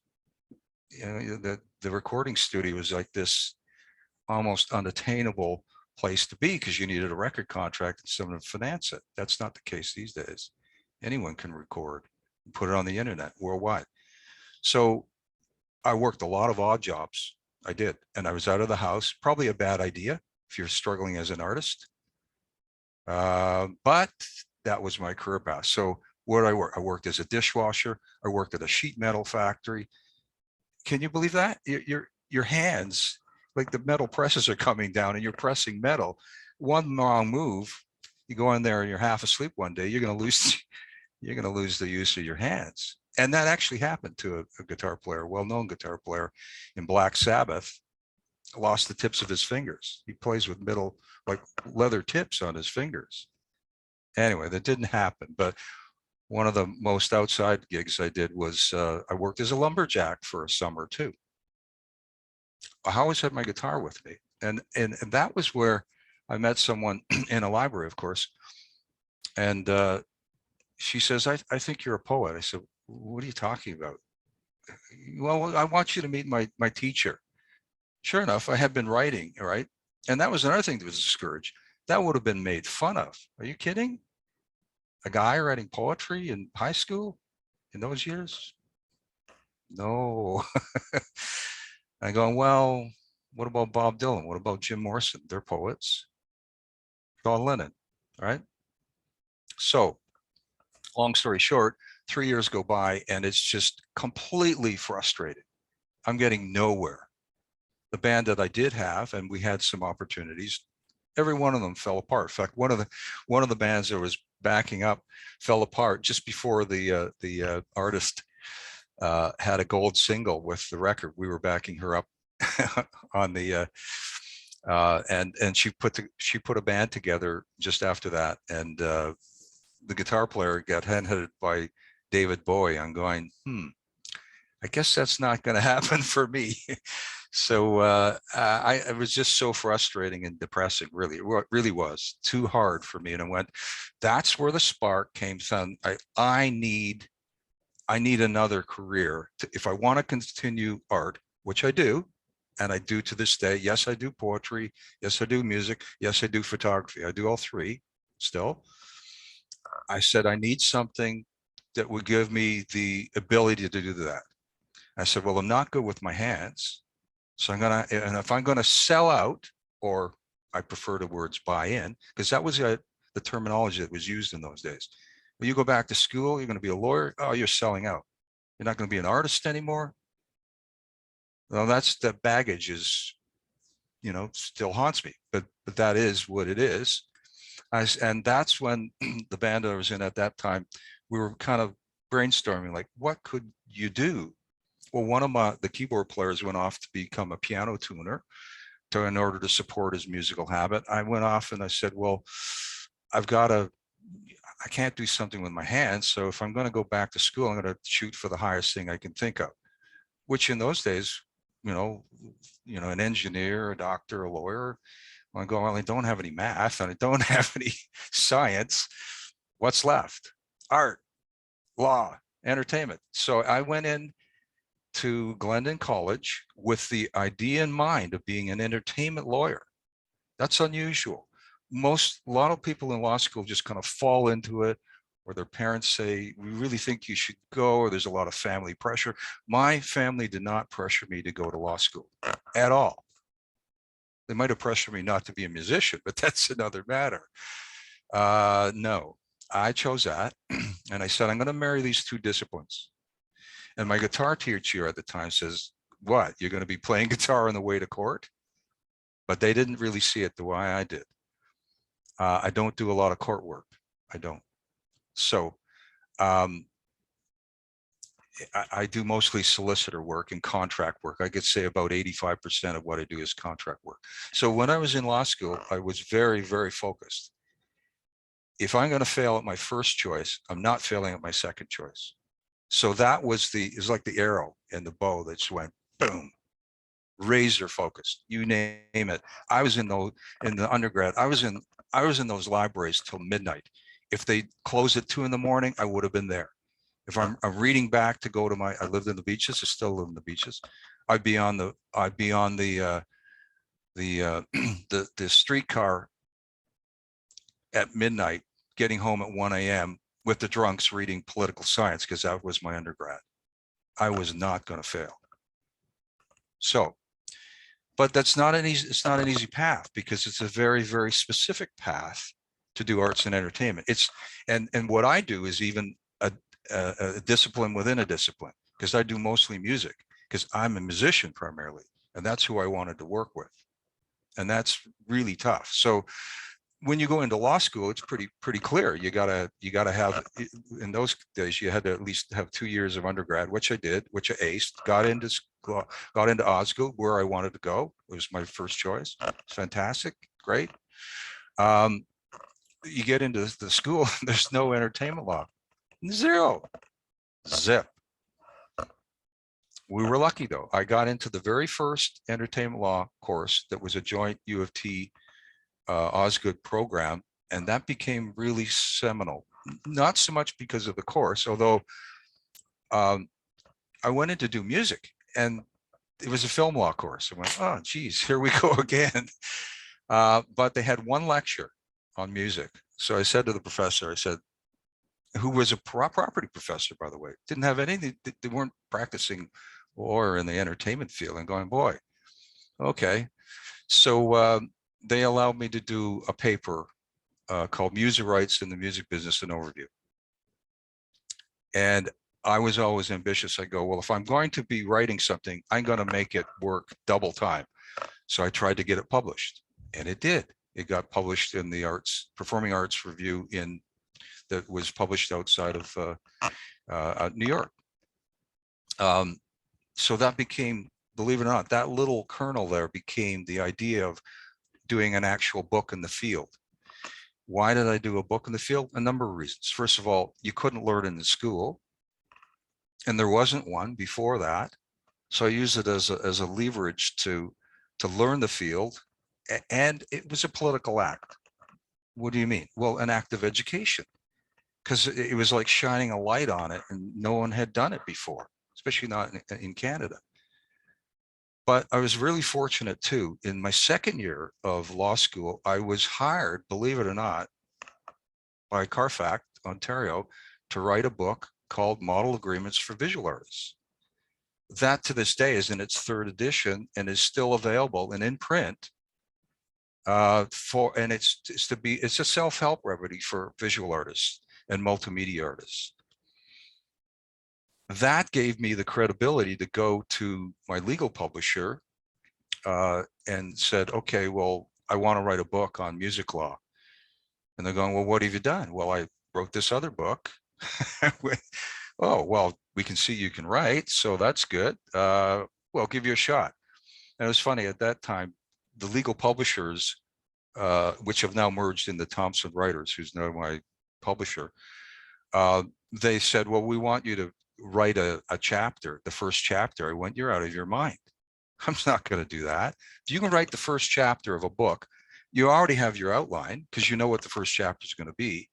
You know, the recording studio was like this almost unattainable place to be because you needed a record contract and someone to finance it. That's not the case these days. Anyone can record and put it on the internet worldwide. So I worked a lot of odd jobs. I did. And I was out of the house, probably a bad idea if you're struggling as an artist. But that was my career path. So where did I work? I worked as a dishwasher. I worked at a sheet metal factory. Can you believe that? Your hands, like the metal presses are coming down and you're pressing metal. One wrong move, you go in there and you're half asleep one day, you're going to lose the use of your hands. And that actually happened to a guitar player, well-known guitar player in Black Sabbath, lost the tips of his fingers. He plays with metal, like leather tips on his fingers. Anyway, that didn't happen. But one of the most outside gigs I did was I worked as a lumberjack for a summer too. I always had my guitar with me. And that was where I met someone in a library, of course. And she says, I think you're a poet. I said, what are you talking about? Well, I want you to meet my teacher. Sure enough, I had been writing, right? And that was another thing that was discouraged. That would have been made fun of. Are you kidding? A guy writing poetry in high school in those years? No. I'm going, well, what about Bob Dylan? What about Jim Morrison? They're poets. John Lennon, right? So long story short, 3 years go by and it's just completely frustrating. I'm getting nowhere. The band that I did have, and we had some opportunities, every one of them fell apart. In fact, one of the bands that was backing up fell apart just before the artist had a gold single with the record. We were backing her up on the and she put a band together just after that, and the guitar player got headhunted by David Bowie. I'm going, I guess that's not going to happen for me. So it was just so frustrating and depressing, really. It really was too hard for me. And I went, that's where the spark came from. I need another career. If I want to continue art, which I do, and I do to this day. Yes, I do poetry. Yes, I do music. Yes, I do photography. I do all three still. I said, I need something that would give me the ability to do that. I said, well, I'm not good with my hands. So and if I'm going to sell out, or I prefer the words buy in, because that was the terminology that was used in those days. When you go back to school, you're going to be a lawyer. Oh, you're selling out. You're not going to be an artist anymore. Well, that's the baggage is, still haunts me, but that is what it is. And that's when the band I was in at that time, we were kind of brainstorming, like, what could you do? Well, one of the keyboard players went off to become a piano tuner in order to support his musical habit. I went off and I said, well, I can't do something with my hands. So if I'm going to go back to school, I'm going to shoot for the highest thing I can think of, which in those days, an engineer, a doctor, a lawyer. I go, well, I don't have any math and I don't have any science. What's left? Art, law, entertainment. So I went in to Glendon College with the idea in mind of being an entertainment lawyer. That's unusual. A lot of people in law school just kind of fall into it, or their parents say, we really think you should go, or there's a lot of family pressure. My family did not pressure me to go to law school at all. They might have pressured me not to be a musician, but that's another matter. No, I chose that. And I said, I'm going to marry these two disciplines. And my guitar teacher at the time says, what, you're going to be playing guitar on the way to court? But they didn't really see it the way I did. I don't do a lot of court work. I don't. So I do mostly solicitor work and contract work. I could say about 85% of what I do is contract work. So when I was in law school, I was very, very focused. If I'm going to fail at my first choice, I'm not failing at my second choice. So that was it's like the arrow in the bow that just went boom, razor focused, you name it. I was in the undergrad, I was in those libraries till midnight. If they closed at 2 in the morning, I would have been there. If I'm reading back to go to I lived in the beaches, I still live in the beaches. I'd be on the the streetcar at midnight, getting home at 1 a.m. with the drunks reading political science, because that was my undergrad. I was not going to fail. So, but that's not it's not an easy path, because it's a very, very specific path to do arts and entertainment. And what I do is even a discipline within a discipline, because I do mostly music, because I'm a musician primarily, and that's who I wanted to work with. And that's really tough. So when you go into law school, it's pretty clear. You gotta have, in those days, you had to at least have 2 years of undergrad, which I did, which I aced, got into Osgoode, where I wanted to go. It was my first choice. It's fantastic, great. You get into the school, there's no entertainment law, zero, zip. We were lucky though. I got into the very first entertainment law course that was a joint U of T Osgoode program, and that became really seminal. Not so much because of the course, although I went in to do music, and it was a film law course. I went, oh geez, here we go again. But they had one lecture on music. So I said to the professor, I said, who was a property professor, by the way, didn't have anything, they weren't practicing law in the entertainment field, and going, boy, okay. So they allowed me to do a paper called Music Rights in the Music Business, an Overview. And I was always ambitious. I go, well, if I'm going to be writing something, I'm going to make it work double time. So I tried to get it published, and it did. It got published in the Performing Arts Review that was published outside of New York. So that became, believe it or not, that little kernel there became the idea of doing an actual book in the field. Why did I do a book in the field? A number of reasons. First of all, you couldn't learn in the school, and there wasn't one before that. So I used it as a leverage to learn the field, and it was a political act. What do you mean? Well, an act of education, because it was like shining a light on it, and no one had done it before, especially not in Canada. But I was really fortunate too. In my second year of law school, I was hired, believe it or not, by Carfax, Ontario, to write a book called Model Agreements for Visual Artists. That to this day is in its 3rd edition and is still available and in print. And it's a self-help remedy for visual artists and multimedia artists. That gave me the credibility to go to my legal publisher and said, okay, well, I want to write a book on music law. And they're going, well, what have you done? Well, I wrote this other book. Oh, well, we can see you can write, so that's good. Well, I'll give you a shot. And it was funny, at that time, the legal publishers, which have now merged into Thomson Writers, who's now my publisher, they said, well, we want you to write a chapter, the first chapter. I went, you're out of your mind. I'm not going to do that. If you can write the first chapter of a book, you already have your outline, because you know what the first chapter is going to be,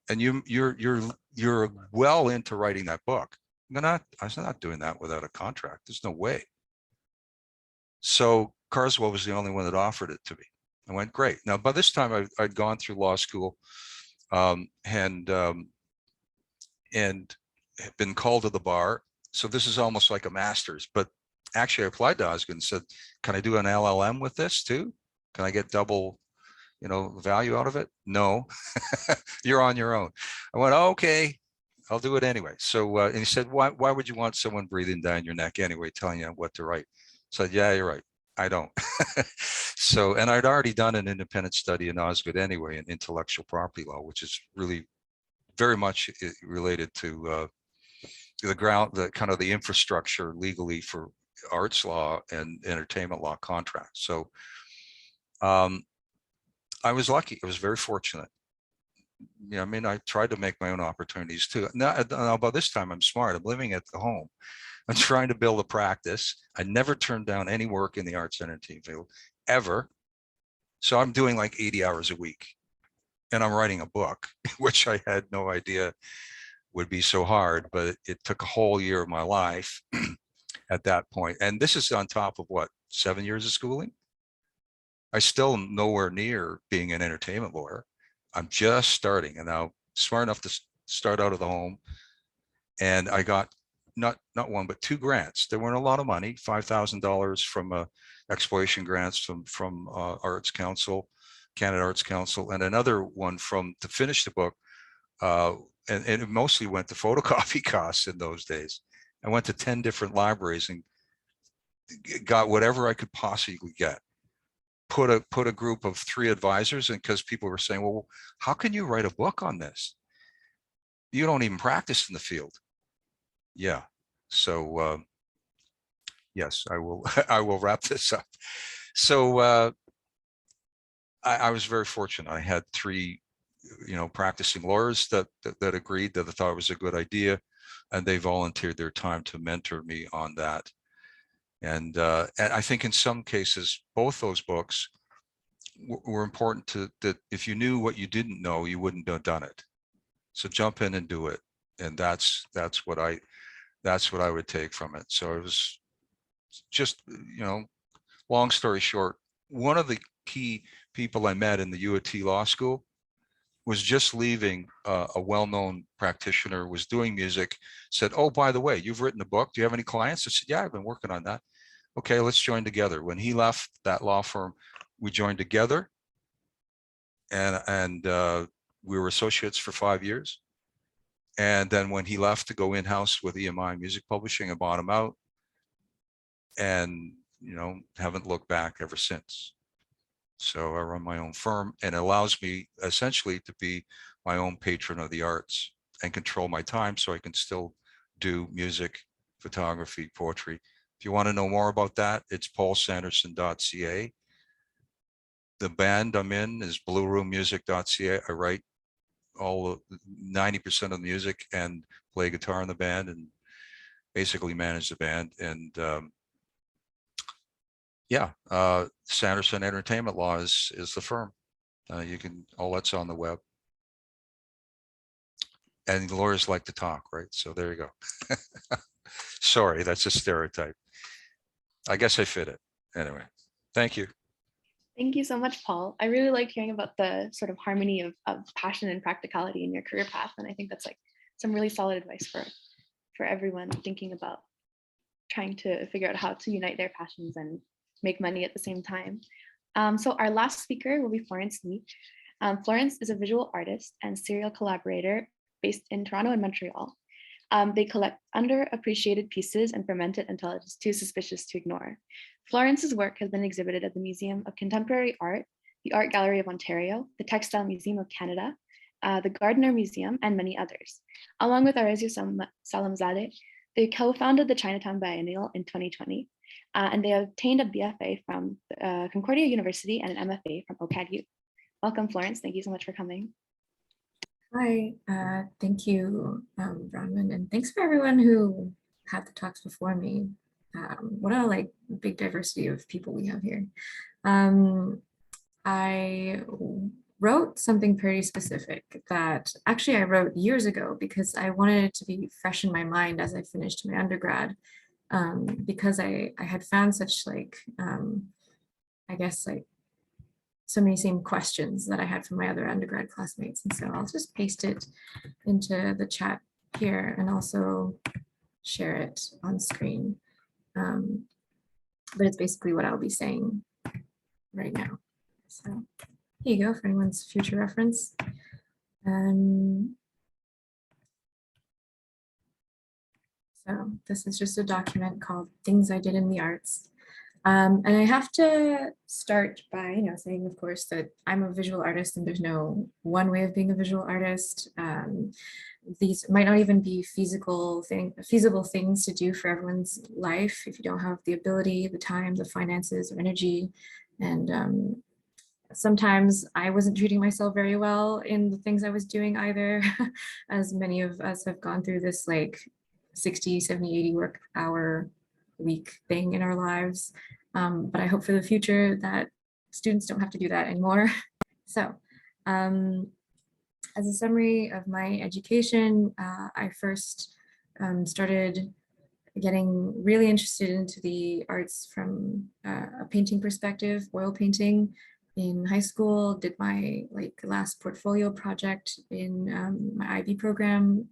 and you're well into writing that book. I'm not doing that without a contract. There's no way. So Carswell was the only one that offered it to me. I went, great. Now, by this time, I'd gone through law school, and and have been called to the bar. So this is almost like a master's, but actually I applied to Osgoode and said, can I do an LLM with this too? Can I get double, value out of it? No, you're on your own. I went, okay, I'll do it anyway. So, and he said, why would you want someone breathing down your neck anyway, telling you what to write? I said, yeah, you're right. I don't. So, and I'd already done an independent study in Osgoode anyway, in intellectual property law, which is really very much related to the kind of the infrastructure legally for arts law and entertainment law contracts. So I was lucky. I was very fortunate. I mean, I tried to make my own opportunities too. Now by this time I'm smart. I'm living at the home. I'm trying to build a practice. I never turned down any work in the arts and entertainment field ever. So I'm doing like 80 hours a week, and I'm writing a book, which I had no idea would be so hard, but it took a whole year of my life at that point. And this is on top of what, 7 years of schooling? I still nowhere near being an entertainment lawyer. I'm just starting, and now smart enough to start out of the home. And I got not one, but 2 grants. There weren't a lot of money, $5,000 from exploration grants from Arts Council, Canada Arts Council, and another one to finish the book. And it mostly went to photocopy costs in those days. I went to 10 different libraries and got whatever I could possibly get. Put a group of 3 advisors, and because people were saying, well, how can you write a book on this? You don't even practice in the field. Yeah. So yes, I will. I will wrap this up. So I was very fortunate. I had 3, practicing lawyers that agreed, that I thought it was a good idea, and they volunteered their time to mentor me on that. And I think in some cases, both those books were important that if you knew what you didn't know, you wouldn't have done it. So jump in and do it. And that's what I would take from it. So it was just, long story short, one of the key people I met in the U of T Law School was just leaving. A well-known practitioner was doing music, said, oh, by the way, you've written a book. Do you have any clients? I said, yeah, I've been working on that. Okay, let's join together. When he left that law firm, we joined together, and we were associates for 5 years. And then when he left to go in-house with EMI Music Publishing, I bought him out, and haven't looked back ever since. So I run my own firm, and it allows me essentially to be my own patron of the arts and control my time, so I can still do music, photography, poetry. If you want to know more about that, it's paulsanderson.ca. The band I'm in is blueroommusic.ca. I write all 90% of the music and play guitar in the band and basically manage the band. And Sanderson Entertainment Law is the firm. You can, all that's on the web. And lawyers like to talk, right? So there you go. Sorry, that's a stereotype. I guess I fit it. Anyway, thank you. Thank you so much, Paul. I really liked hearing about the sort of harmony of passion and practicality in your career path. And I think that's like some really solid advice for everyone thinking about trying to figure out how to unite their passions and make money at the same time. So our last speaker will be Florence Yee. Florence is a visual artist and serial collaborator based in Toronto and Montreal. They collect underappreciated pieces and ferment it until it is too suspicious to ignore. Florence's work has been exhibited at the Museum of Contemporary Art, the Art Gallery of Ontario, the Textile Museum of Canada, the Gardner Museum, and many others. Along with Arezio Salamzadeh, they co-founded the Chinatown Biennial in 2020, and they obtained a BFA from Concordia University and an MFA from OCAD-U. Welcome, Florence. Thank you so much for coming. Hi, thank you, Bronwyn, and thanks for everyone who had the talks before me. What a big diversity of people we have here. I wrote something pretty specific that actually I wrote years ago because I wanted it to be fresh in my mind as I finished my undergrad, because I had found such so many same questions that I had from my other undergrad classmates. And so I'll just paste it into the chat here and also share it on screen. But it's basically what I'll be saying right now. So here you go for anyone's future reference. So this is just a document called Things I Did in the Arts. And I have to start by saying, of course, that I'm a visual artist and there's no one way of being a visual artist. These might not even be feasible things to do for everyone's life if you don't have the ability, the time, the finances, or energy. And sometimes I wasn't treating myself very well in the things I was doing either, as many of us have gone through this like 60, 70, 80 work hour week thing in our lives. But I hope for the future that students don't have to do that anymore. So as a summary of my education, I first started getting really interested into the arts from a painting perspective, oil painting in high school, did my last portfolio project in my IB program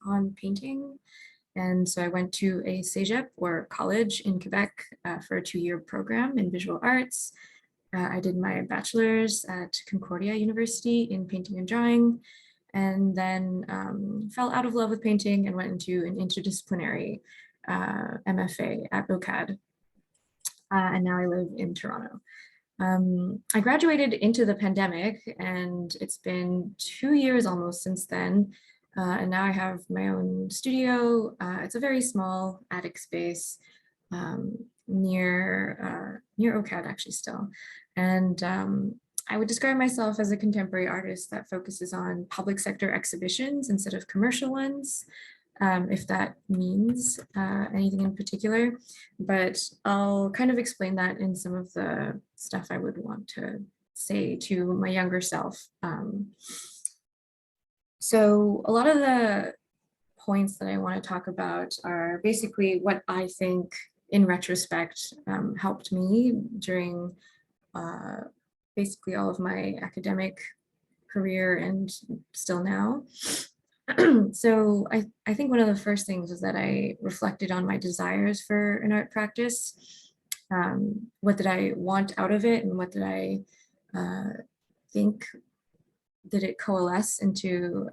on painting. And so I went to a cégep or college in Quebec for a 2-year program in visual arts. I did my bachelor's at Concordia University in painting and drawing, and then fell out of love with painting and went into an interdisciplinary MFA at BOCAD. And now I live in Toronto. I graduated into the pandemic and it's been 2 years almost since then. And now I have my own studio. It's a very small attic space near OCAD actually still. And I would describe myself as a contemporary artist that focuses on public sector exhibitions instead of commercial ones, if that means anything in particular. But I'll kind of explain that in some of the stuff I would want to say to my younger self. So a lot of the points that I want to talk about are basically what I think in retrospect helped me during basically all of my academic career and still now. So I think one of the first things was that I reflected on my desires for an art practice. What did I want out of it and what did I think did it coalesce into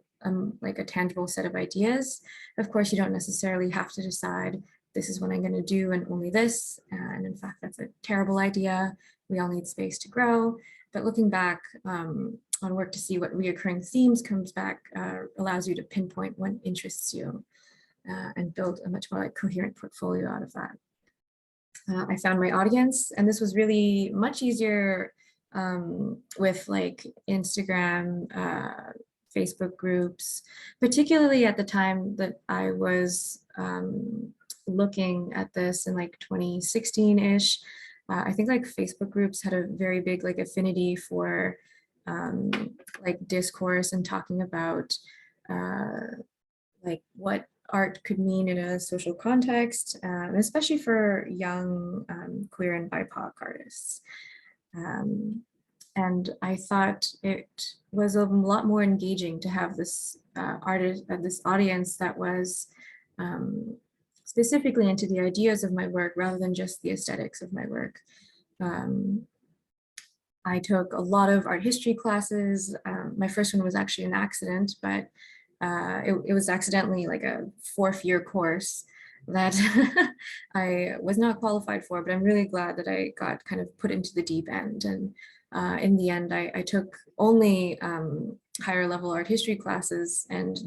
like a tangible set of ideas? Of course, you don't necessarily have to decide this is what I'm going to do and only this. And in fact, that's a terrible idea. We all need space to grow. But looking back on work to see what reoccurring themes comes back allows you to pinpoint what interests you and build a much more like coherent portfolio out of that. I found my audience, and this was really much easier with like Instagram, Facebook groups, particularly at the time that I was looking at this in like 2016-ish. I think like Facebook groups had a very big like affinity for like discourse and talking about like what art could mean in a social context, especially for young queer and BIPOC artists. And I thought it was a lot more engaging to have this this audience that was specifically into the ideas of my work rather than just the aesthetics of my work. I took a lot of art history classes. My first one was actually an accident, but it was accidentally like a 4th-year course that I was not qualified for, but I'm really glad that I got kind of put into the deep end. And in the end, I took only higher level art history classes and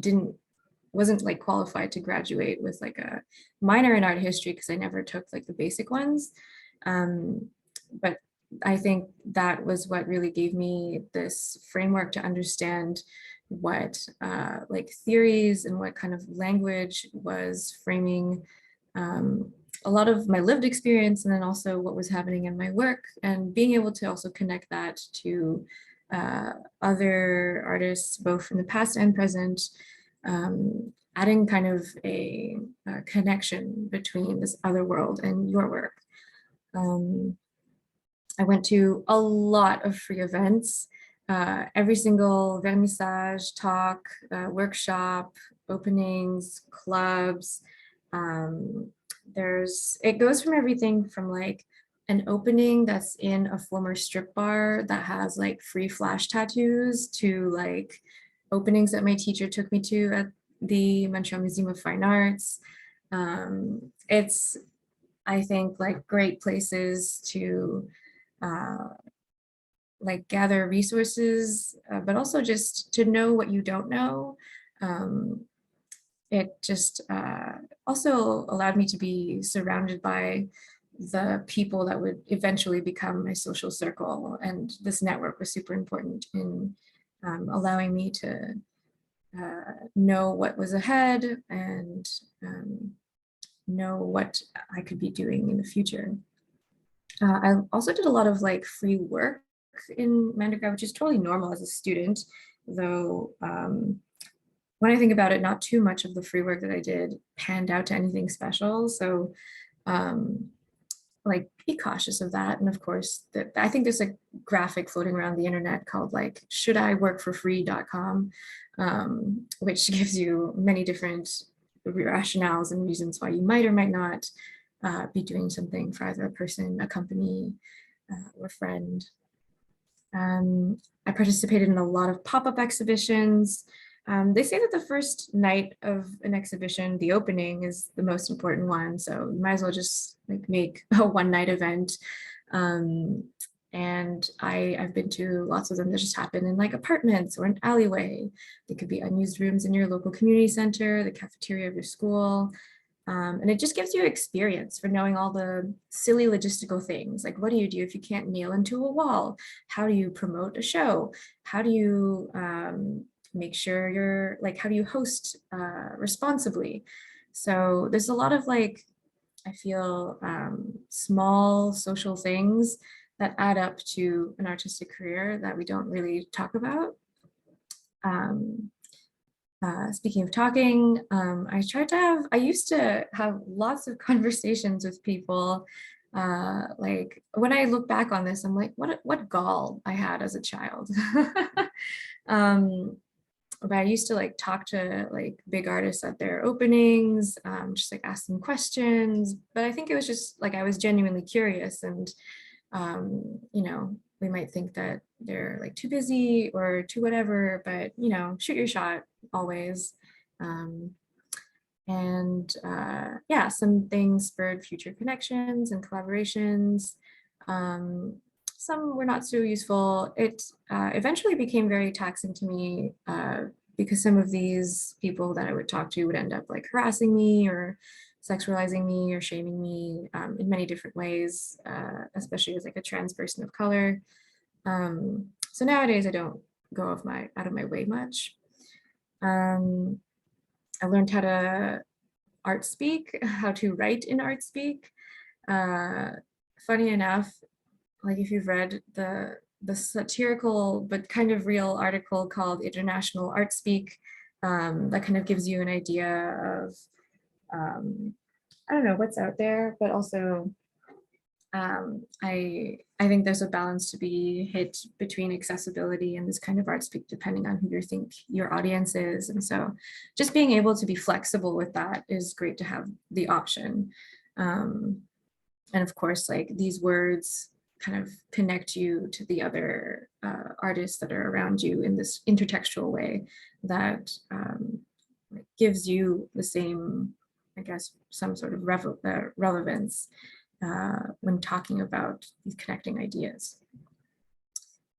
wasn't like qualified to graduate with like a minor in art history because I never took like the basic ones. But I think that was what really gave me this framework to understand what like theories and what kind of language was framing a lot of my lived experience, and then also what was happening in my work, and being able to also connect that to other artists, both from the past and present, adding kind of a connection between this other world and your work. I went to a lot of free events. every single vernissage, talk, workshop, openings, clubs. It goes from everything from like an opening that's in a former strip bar that has like free flash tattoos to like openings that my teacher took me to at the Montreal Museum of Fine Arts. It's, I think, like great places to like gather resources, but also just to know what you don't know. It just also allowed me to be surrounded by the people that would eventually become my social circle. And this network was super important in allowing me to know what was ahead and know what I could be doing in the future. I also did a lot of like free work in undergrad, which is totally normal as a student, though when I think about it, not too much of the free work that I did panned out to anything special. So like be cautious of that. And of course, I think there's a graphic floating around the internet called like shouldiworkforfree.com, which gives you many different rationales and reasons why you might or might not be doing something for either a person, a company, or a friend. I participated in a lot of pop-up exhibitions. They say that the first night of an exhibition, the opening, is the most important one. So you might as well just like make a one-night event. And I've been to lots of them that just happen in like apartments or an alleyway. They could be unused rooms in your local community center, the cafeteria of your school. And it just gives you experience for knowing all the silly logistical things. Like, what do you do if you can't nail into a wall? How do you promote a show? How do you make sure you're like, how do you host responsibly? So there's a lot of like, I feel small social things that add up to an artistic career that we don't really talk about. Speaking of talking, I used to have lots of conversations with people. Like when I look back on this, I'm like, what gall I had as a child. But I used to like talk to like big artists at their openings, just like ask them questions. But I think it was just like I was genuinely curious, and you know, we might think that they're like too busy or too whatever, but you know, shoot your shot always. Yeah, some things spurred future connections and collaborations. Some were not so useful. It eventually became very taxing to me because some of these people that I would talk to would end up like harassing me or sexualizing me or shaming me in many different ways, especially as like a trans person of color. So nowadays I don't go out of my way much. I learned how to art speak, how to write in art speak. Funny enough, like if you've read the satirical but kind of real article called International Art Speak, that kind of gives you an idea of I don't know what's out there, but also I think there's a balance to be hit between accessibility and this kind of art speak, depending on who you think your audience is. And so just being able to be flexible with that is great to have the option. And of course, like these words kind of connect you to the other artists that are around you in this intertextual way that gives you the same, I guess, some sort of relevance when talking about these connecting ideas.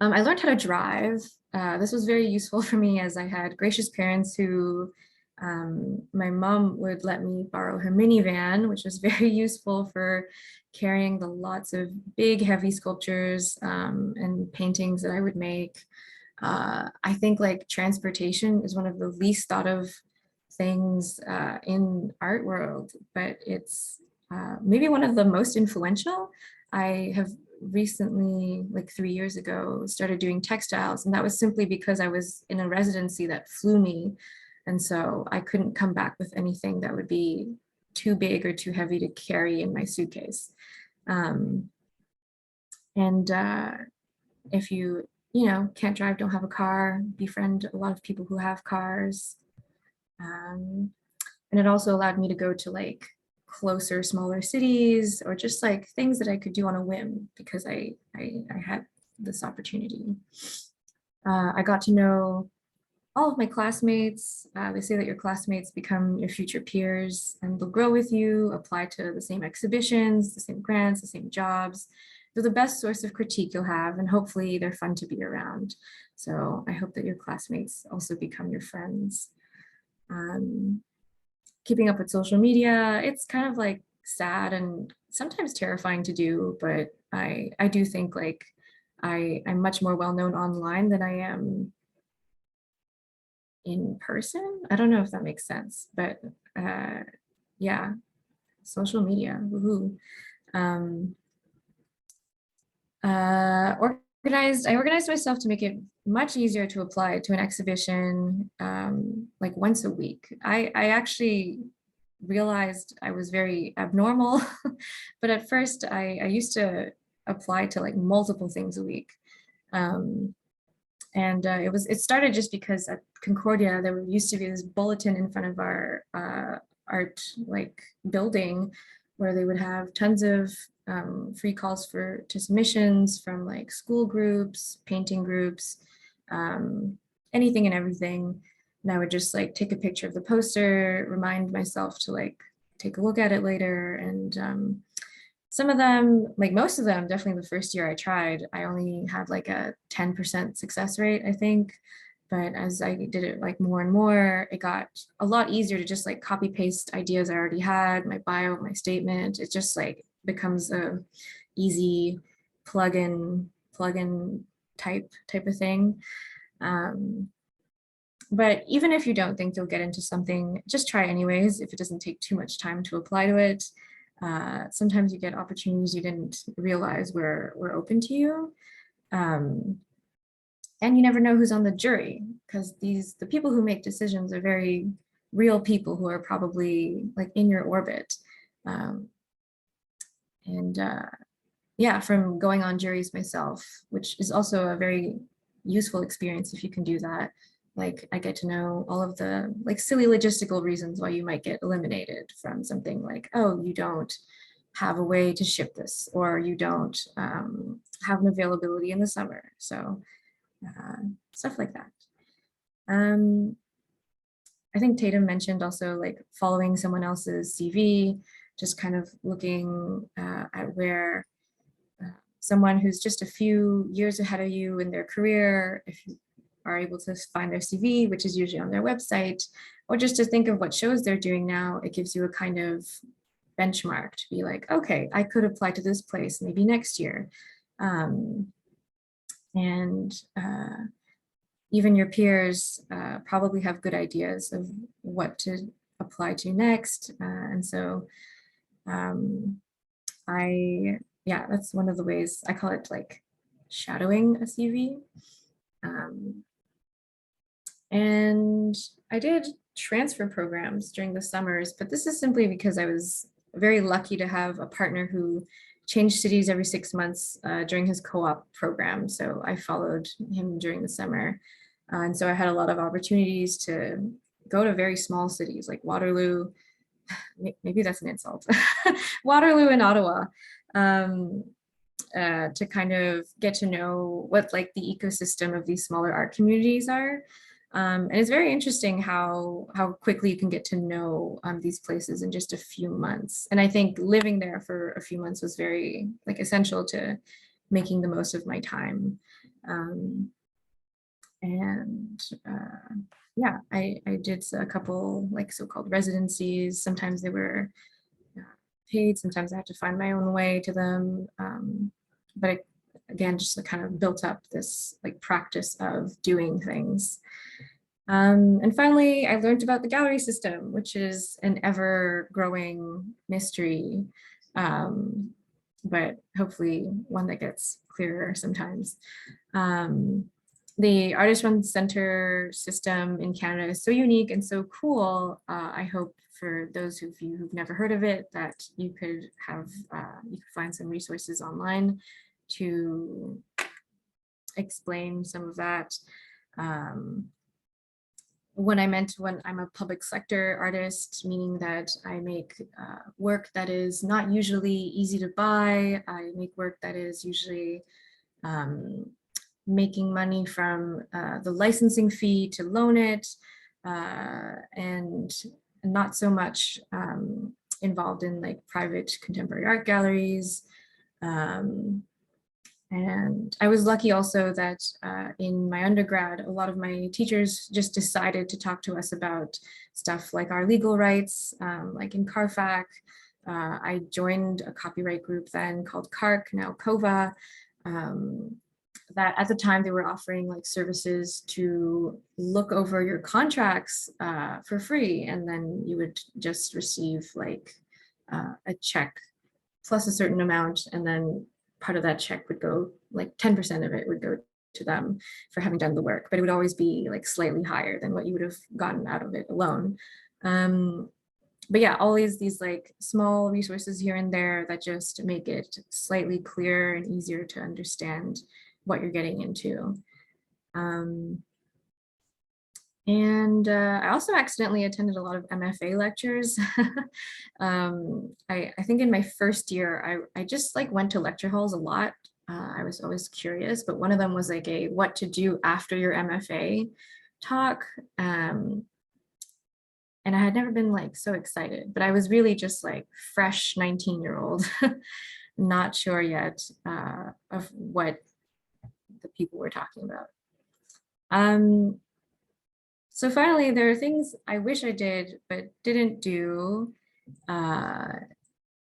I learned how to drive. This was very useful for me as I had gracious parents who, my mom would let me borrow her minivan, which was very useful for carrying the lots of big, heavy sculptures and paintings that I would make. I think like transportation is one of the least thought of things in art world, but it's maybe one of the most influential. I have recently, like 3 years ago, started doing textiles, and that was simply because I was in a residency that flew me. And so I couldn't come back with anything that would be too big or too heavy to carry in my suitcase. If you you know, can't drive, don't have a car, befriend a lot of people who have cars. And it also allowed me to go to like closer, smaller cities, or just like things that I could do on a whim because I had this opportunity. I got to know all of my classmates. They say that your classmates become your future peers and they'll grow with you, apply to the same exhibitions, the same grants, the same jobs. They're the best source of critique you'll have, and hopefully they're fun to be around. So I hope that your classmates also become your friends. Keeping up with social media, it's kind of like sad and sometimes terrifying to do, but I do think like I'm much more well-known online than I am in person. I don't know if that makes sense, but yeah, social media, woohoo. I organized myself to make it much easier to apply to an exhibition like once a week. I actually realized I was very abnormal, but at first I used to apply to like multiple things a week. It started just because at Concordia, there used to be this bulletin in front of our art like building where they would have tons of free calls to submissions from like school groups, painting groups, anything and everything. And I would just like take a picture of the poster, remind myself to like take a look at it later. And some of them, like most of them, definitely the first year I tried, I only had like a 10% success rate, I think. But as I did it like more and more, it got a lot easier to just like copy paste ideas I already had, my bio, my statement. It just like becomes a easy plug-in type of thing. But even if you don't think you'll get into something, just try anyways if it doesn't take too much time to apply to it. Sometimes you get opportunities you didn't realize were open to you. And you never know who's on the jury, because the people who make decisions are very real people who are probably like in your orbit. Yeah, from going on juries myself, which is also a very useful experience if you can do that. Like I get to know all of the like silly logistical reasons why you might get eliminated from something like, oh, you don't have a way to ship this, or you don't have an availability in the summer. So stuff like that. I think Tatum mentioned also like following someone else's CV, just kind of looking at where someone who's just a few years ahead of you in their career, if you are able to find their CV, which is usually on their website, or just to think of what shows they're doing now, it gives you a kind of benchmark to be like, okay, I could apply to this place maybe next year. Even your peers probably have good ideas of what to apply to next. And so yeah, that's one of the ways I call it, like shadowing a CV. And I did transfer programs during the summers, but this is simply because I was very lucky to have a partner who changed cities every 6 months during his co-op program. So I followed him during the summer. And so I had a lot of opportunities to go to very small cities like Waterloo, maybe that's an insult, Waterloo and Ottawa, to kind of get to know what like the ecosystem of these smaller art communities are. And it's very interesting how quickly you can get to know these places in just a few months. And I think living there for a few months was very like essential to making the most of my time. Yeah, I did a couple like so-called residencies. Sometimes they were paid, sometimes I had to find my own way to them. But again, just kind of built up this like practice of doing things. And finally, I learned about the gallery system, which is an ever-growing mystery, but hopefully one that gets clearer sometimes. The Artist Run Center system in Canada is so unique and so cool. I hope for those of you who've never heard of it, that you could find some resources online to explain some of that. When I'm a public sector artist, meaning that I make work that is not usually easy to buy. I make work that is usually making money from the licensing fee to loan it, and not so much involved in like private contemporary art galleries. And I was lucky also that in my undergrad, a lot of my teachers just decided to talk to us about stuff like our legal rights, like in CARFAC. I joined a copyright group then called CARC, now COVA, that at the time they were offering like services to look over your contracts for free. And then you would just receive like a check plus a certain amount. And then part of that check would go, like 10% of it would go to them for having done the work, but it would always be like slightly higher than what you would have gotten out of it alone. But yeah, always these like small resources here and there that just make it slightly clearer and easier to understand what you're getting into. I also accidentally attended a lot of MFA lectures. I think in my first year, I just like went to lecture halls a lot. I was always curious, but one of them was like a what to do after your MFA talk. And I had never been like so excited, but I was really just like fresh 19-year-old, not sure yet of what the people were talking about. So finally, there are things I wish I did, but didn't do. And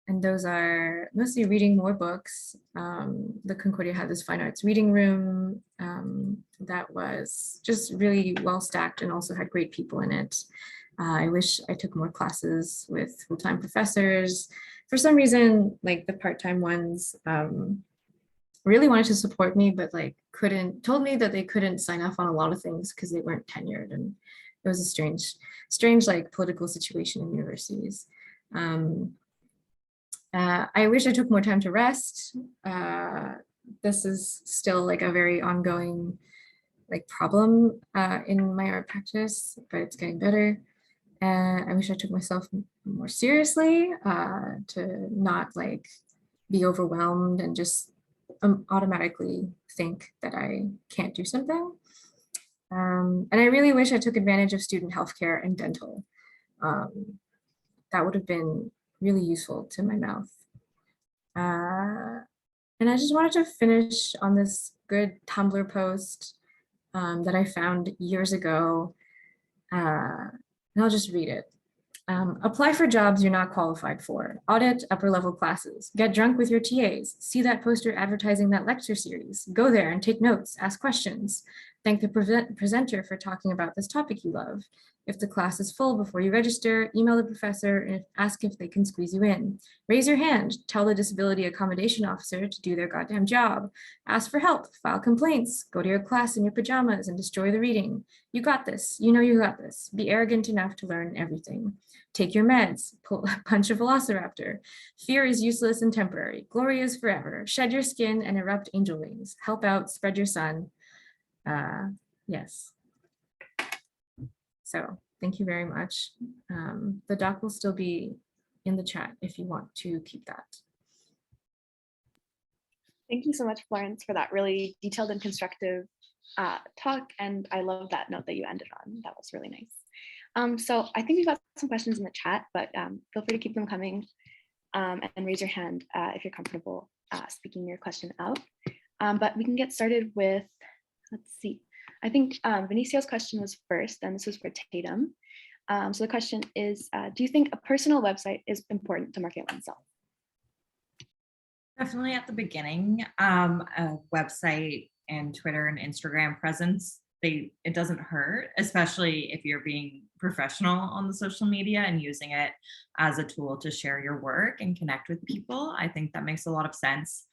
those are mostly reading more books. The Concordia had this fine arts reading room that was just really well stacked and also had great people in it. I wish I took more classes with full-time professors. For some reason, like the part-time ones really wanted to support me, but like told me that they couldn't sign off on a lot of things because they weren't tenured. And it was a strange like political situation in universities. I wish I took more time to rest. This is still like a very ongoing like problem in my art practice, but it's getting better. I wish I took myself more seriously to not like be overwhelmed and just automatically think that I can't do something. And I really wish I took advantage of student healthcare and dental. That would have been really useful to my mouth. And I just wanted to finish on this good Tumblr post that I found years ago. And I'll just read it. Apply for jobs you're not qualified for. Audit upper level classes. Get drunk with your TAs. See that poster advertising that lecture series. Go there and take notes. Ask questions. Thank the presenter for talking about this topic you love. If the class is full before you register, email the professor and ask if they can squeeze you in. Raise your hand. Tell the disability accommodation officer to do their goddamn job. Ask for help. File complaints. Go to your class in your pajamas and destroy the reading. You got this. You know you got this. Be arrogant enough to learn everything. Take your meds. Punch a velociraptor. Fear is useless and temporary. Glory is forever. Shed your skin and erupt angel wings. Help out. Spread your sun. Yes. So thank you very much. The doc will still be in the chat if you want to keep that. Thank you so much, Florence, for that really detailed and constructive talk. And I love that note that you ended on. That was really nice. So I think we've got some questions in the chat, but feel free to keep them coming and raise your hand if you're comfortable speaking your question out. But we can get started with, let's see. I think Venicio's question was first, and this was for Tatum. So the question is, do you think a personal website is important to market oneself? Definitely at the beginning, a website and Twitter and Instagram presence, it doesn't hurt, especially if you're being professional on the social media and using it as a tool to share your work and connect with people. I think that makes a lot of sense.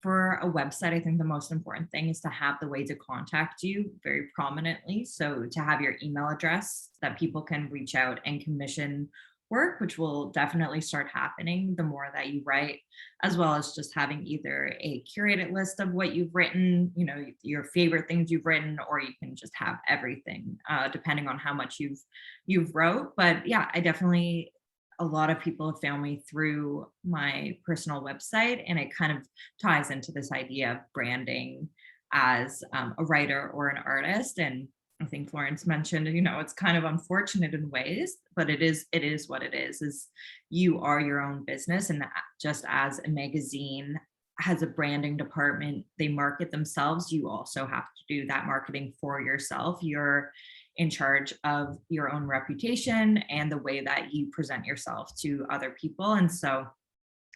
For a website, I think the most important thing is to have the way to contact you very prominently. So to have your email address that people can reach out and commission work, which will definitely start happening the more that you write, as well as just having either a curated list of what you've written, you know, your favorite things you've written, or you can just have everything, depending on how much you've wrote. But yeah, I definitely, a lot of people have found me through my personal website, and it kind of ties into this idea of branding as a writer or an artist. And I think Florence mentioned, you know, it's kind of unfortunate in ways, but it is what it is you are your own business. And just as a magazine has a branding department, they market themselves, you also have to do that marketing for yourself. You're in charge of your own reputation and the way that you present yourself to other people. And so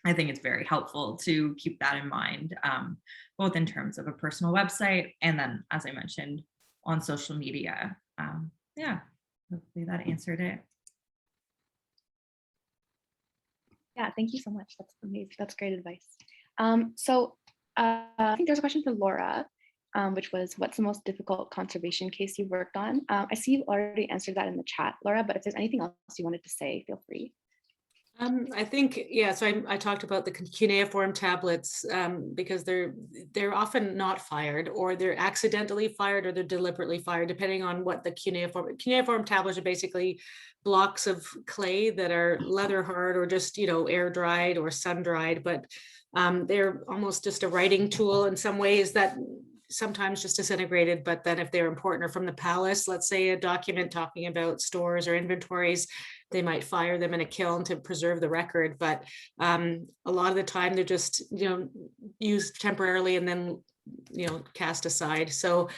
I think it's very helpful to keep that in mind, both in terms of a personal website and then, as I mentioned, on social media. Yeah, hopefully that answered it. Yeah, thank you so much. That's amazing. That's great advice. So I think there's a question for Laura, which was, what's the most difficult conservation case you've worked on? I see you've already answered that in the chat, Laura, but if there's anything else you wanted to say, feel free. I think, yeah, so I talked about the Cuneiform Tablets because they're often not fired, or they're accidentally fired, or they're deliberately fired, depending on what the Cuneiform Tablets are. Basically blocks of clay that are leather hard, or just, you know, air dried or sun dried, but they're almost just a writing tool in some ways, that sometimes just disintegrated. But then if they're important, or from the palace, let's say a document talking about stores or inventories, they might fire them in a kiln to preserve the record. But a lot of the time they're just, you know, used temporarily and then, you know, cast aside. So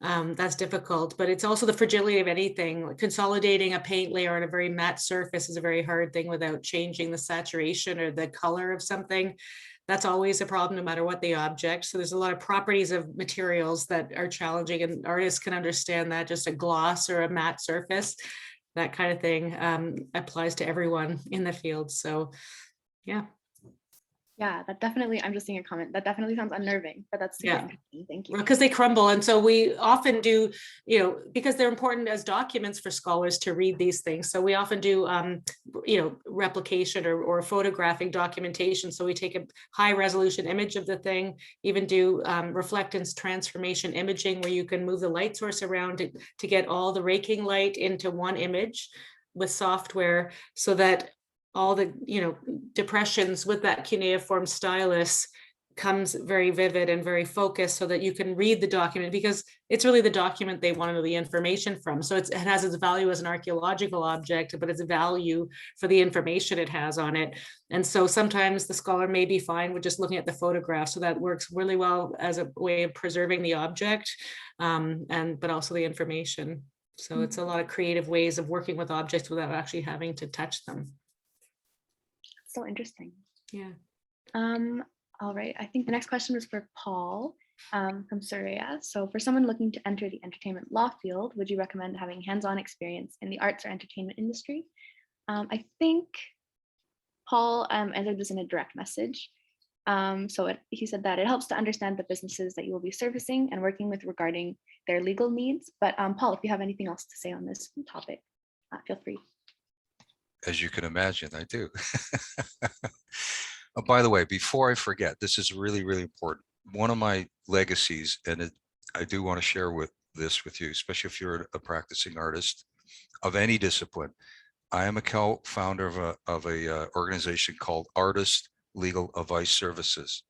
that's difficult, but it's also the fragility of anything. Consolidating a paint layer on a very matte surface is a very hard thing without changing the saturation or the color of something. That's always a problem, no matter what the object. So there's a lot of properties of materials that are challenging, and artists can understand that. Just a gloss or a matte surface, that kind of thing applies to everyone in the field. So yeah. Yeah, that definitely, I'm just seeing a comment, that definitely sounds unnerving, but that's super interesting. Thank you. Because they crumble. And so we often do, you know, because they're important as documents for scholars to read these things. So we often do, you know, replication or photographing documentation. So we take a high resolution image of the thing, even do reflectance transformation imaging, where you can move the light source around to get all the raking light into one image with software, so that all the, you know, depressions with that cuneiform stylus comes very vivid and very focused, so that you can read the document, because it's really the document they want to know the information from. So it has its value as an archaeological object, but it's a value for the information it has on it. And so sometimes the scholar may be fine with just looking at the photograph. So that works really well as a way of preserving the object, but also the information. So it's a lot of creative ways of working with objects without actually having to touch them. So interesting. Yeah. All right. I think the next question was for Paul from Surya. So for someone looking to enter the entertainment law field, would you recommend having hands-on experience in the arts or entertainment industry? I think Paul answered this in a direct message. He said that it helps to understand the businesses that you will be servicing and working with regarding their legal needs. But Paul, if you have anything else to say on this topic, feel free. As you can imagine, I do. Oh, by the way, before I forget, this is really, really important. One of my legacies, and I do want to share this with you, especially if you're a practicing artist of any discipline. I am a co-founder of a organization called Artist Legal Advice Services.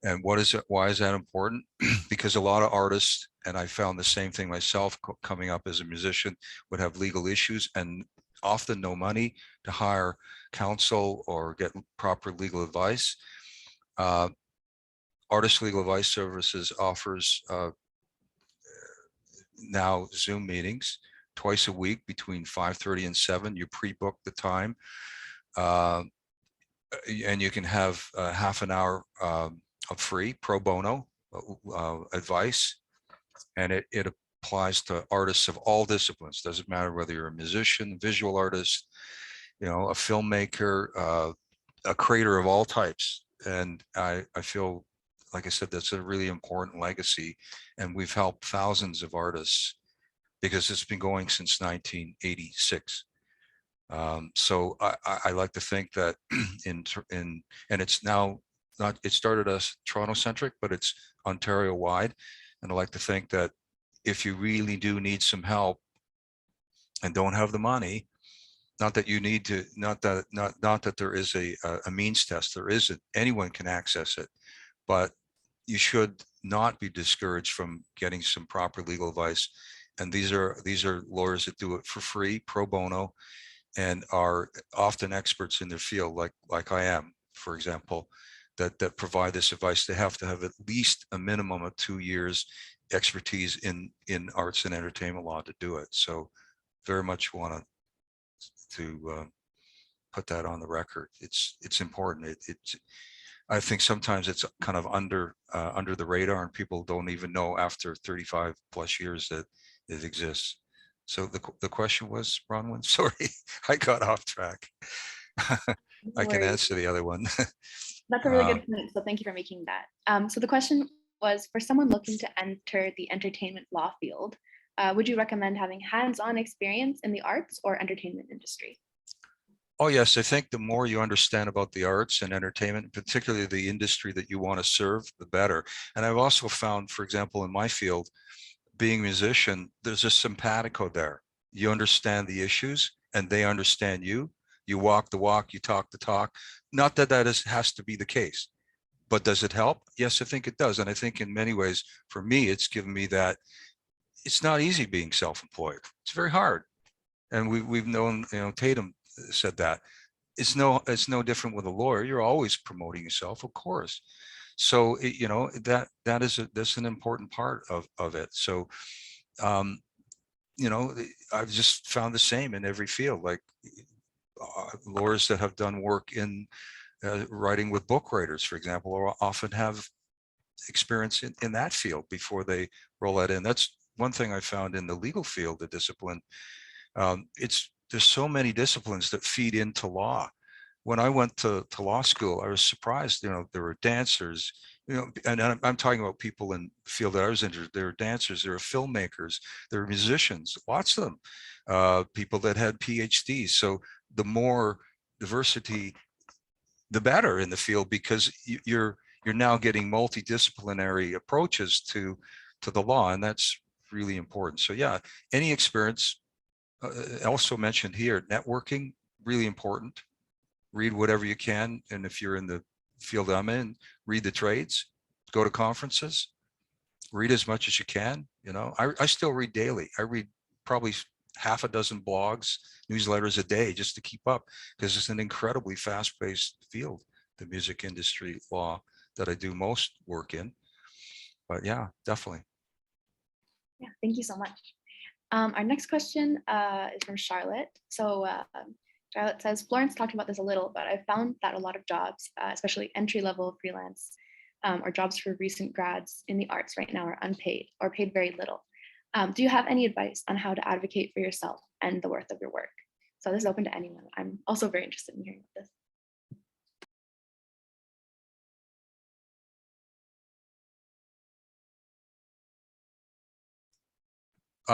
And what is it? Why is that important? Because a lot of artists, and I found the same thing myself coming up as a musician, would have legal issues and often no money to hire counsel or get proper legal advice. Artist Legal Advice Services offers now Zoom meetings twice a week between 5:30 and 7. You pre-book the time, and you can have half an hour of free pro bono advice, and it applies to artists of all disciplines. Doesn't matter whether you're a musician, visual artist, you know, a filmmaker, a creator of all types. And I feel, like I said, that's a really important legacy, and we've helped thousands of artists because it's been going since 1986. So I like to think that and it's now not, it started as Toronto centric, but it's Ontario wide. And I like to think that if you really do need some help and don't have the money, not that you need to, not that there is a means test, there isn't, anyone can access it, but you should not be discouraged from getting some proper legal advice. And these are lawyers that do it for free, pro bono, and are often experts in their field, like I am, for example, that provide this advice. They have to have at least a minimum of 2 years expertise in arts and entertainment law to do it. So very much want to put that on the record. It's important. I think sometimes it's kind of under the radar, and people don't even know after 35 plus years that it exists. So the question was, Bronwyn, sorry, I got off track. I can answer the other one. That's a really good point. So thank you for making that. So the question was, for someone looking to enter the entertainment law field, would you recommend having hands-on experience in the arts or entertainment industry? Oh, yes. I think the more you understand about the arts and entertainment, particularly the industry that you want to serve, the better. And I've also found, for example, in my field, being a musician, there's a simpatico there. You understand the issues and they understand you. You walk the walk, you talk the talk. Not that has to be the case, but does it help? Yes, I think it does. And I think in many ways, for me, it's given me that it's not easy being self-employed. It's very hard. And we've known, Tatum said that. It's no different with a lawyer. You're always promoting yourself, of course. So that's an important part of it. So I've just found the same in every field, like lawyers that have done work in writing with book writers, for example, or often have experience in that field before they roll that in. That's one thing I found in the legal field, the discipline. There's so many disciplines that feed into law. When I went to law school, I was surprised, there were dancers, and I'm talking about people in the field that I was interested. There were dancers, there were filmmakers, there were musicians, lots of them, people that had PhDs. So the more diversity, the better in the field, because you're now getting multidisciplinary approaches to the law, and that's really important. So yeah, any experience. Also mentioned here, networking, really important. Read whatever you can, and if you're in the field I'm in, read the trades, go to conferences, read as much as you can. I still read daily. I read probably half a dozen blogs, newsletters a day just to keep up, because it's an incredibly fast-paced field, the music industry law, that I do most work in. But yeah, definitely. Yeah, thank you so much. Our next question is from Charlotte. So Charlotte says, Florence talked about this a little, but I found that a lot of jobs, especially entry-level freelance or jobs for recent grads in the arts right now, are unpaid or paid very little. Do you have any advice on how to advocate for yourself and the worth of your work? So this is open to anyone. I'm also very interested in hearing about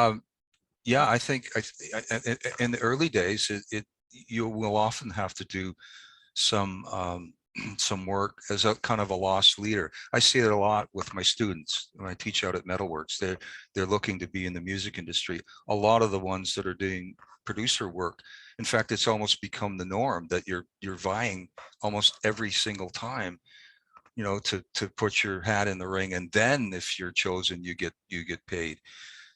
this. Yeah, I think in the early days, you will often have to do some work as a kind of a lost leader. I see it a lot with my students when I teach out at Metalworks. They're looking to be in the music industry. A lot of the ones that are doing producer work, in fact, it's almost become the norm that you're vying almost every single time, to put your hat in the ring, and then if you're chosen, you get paid.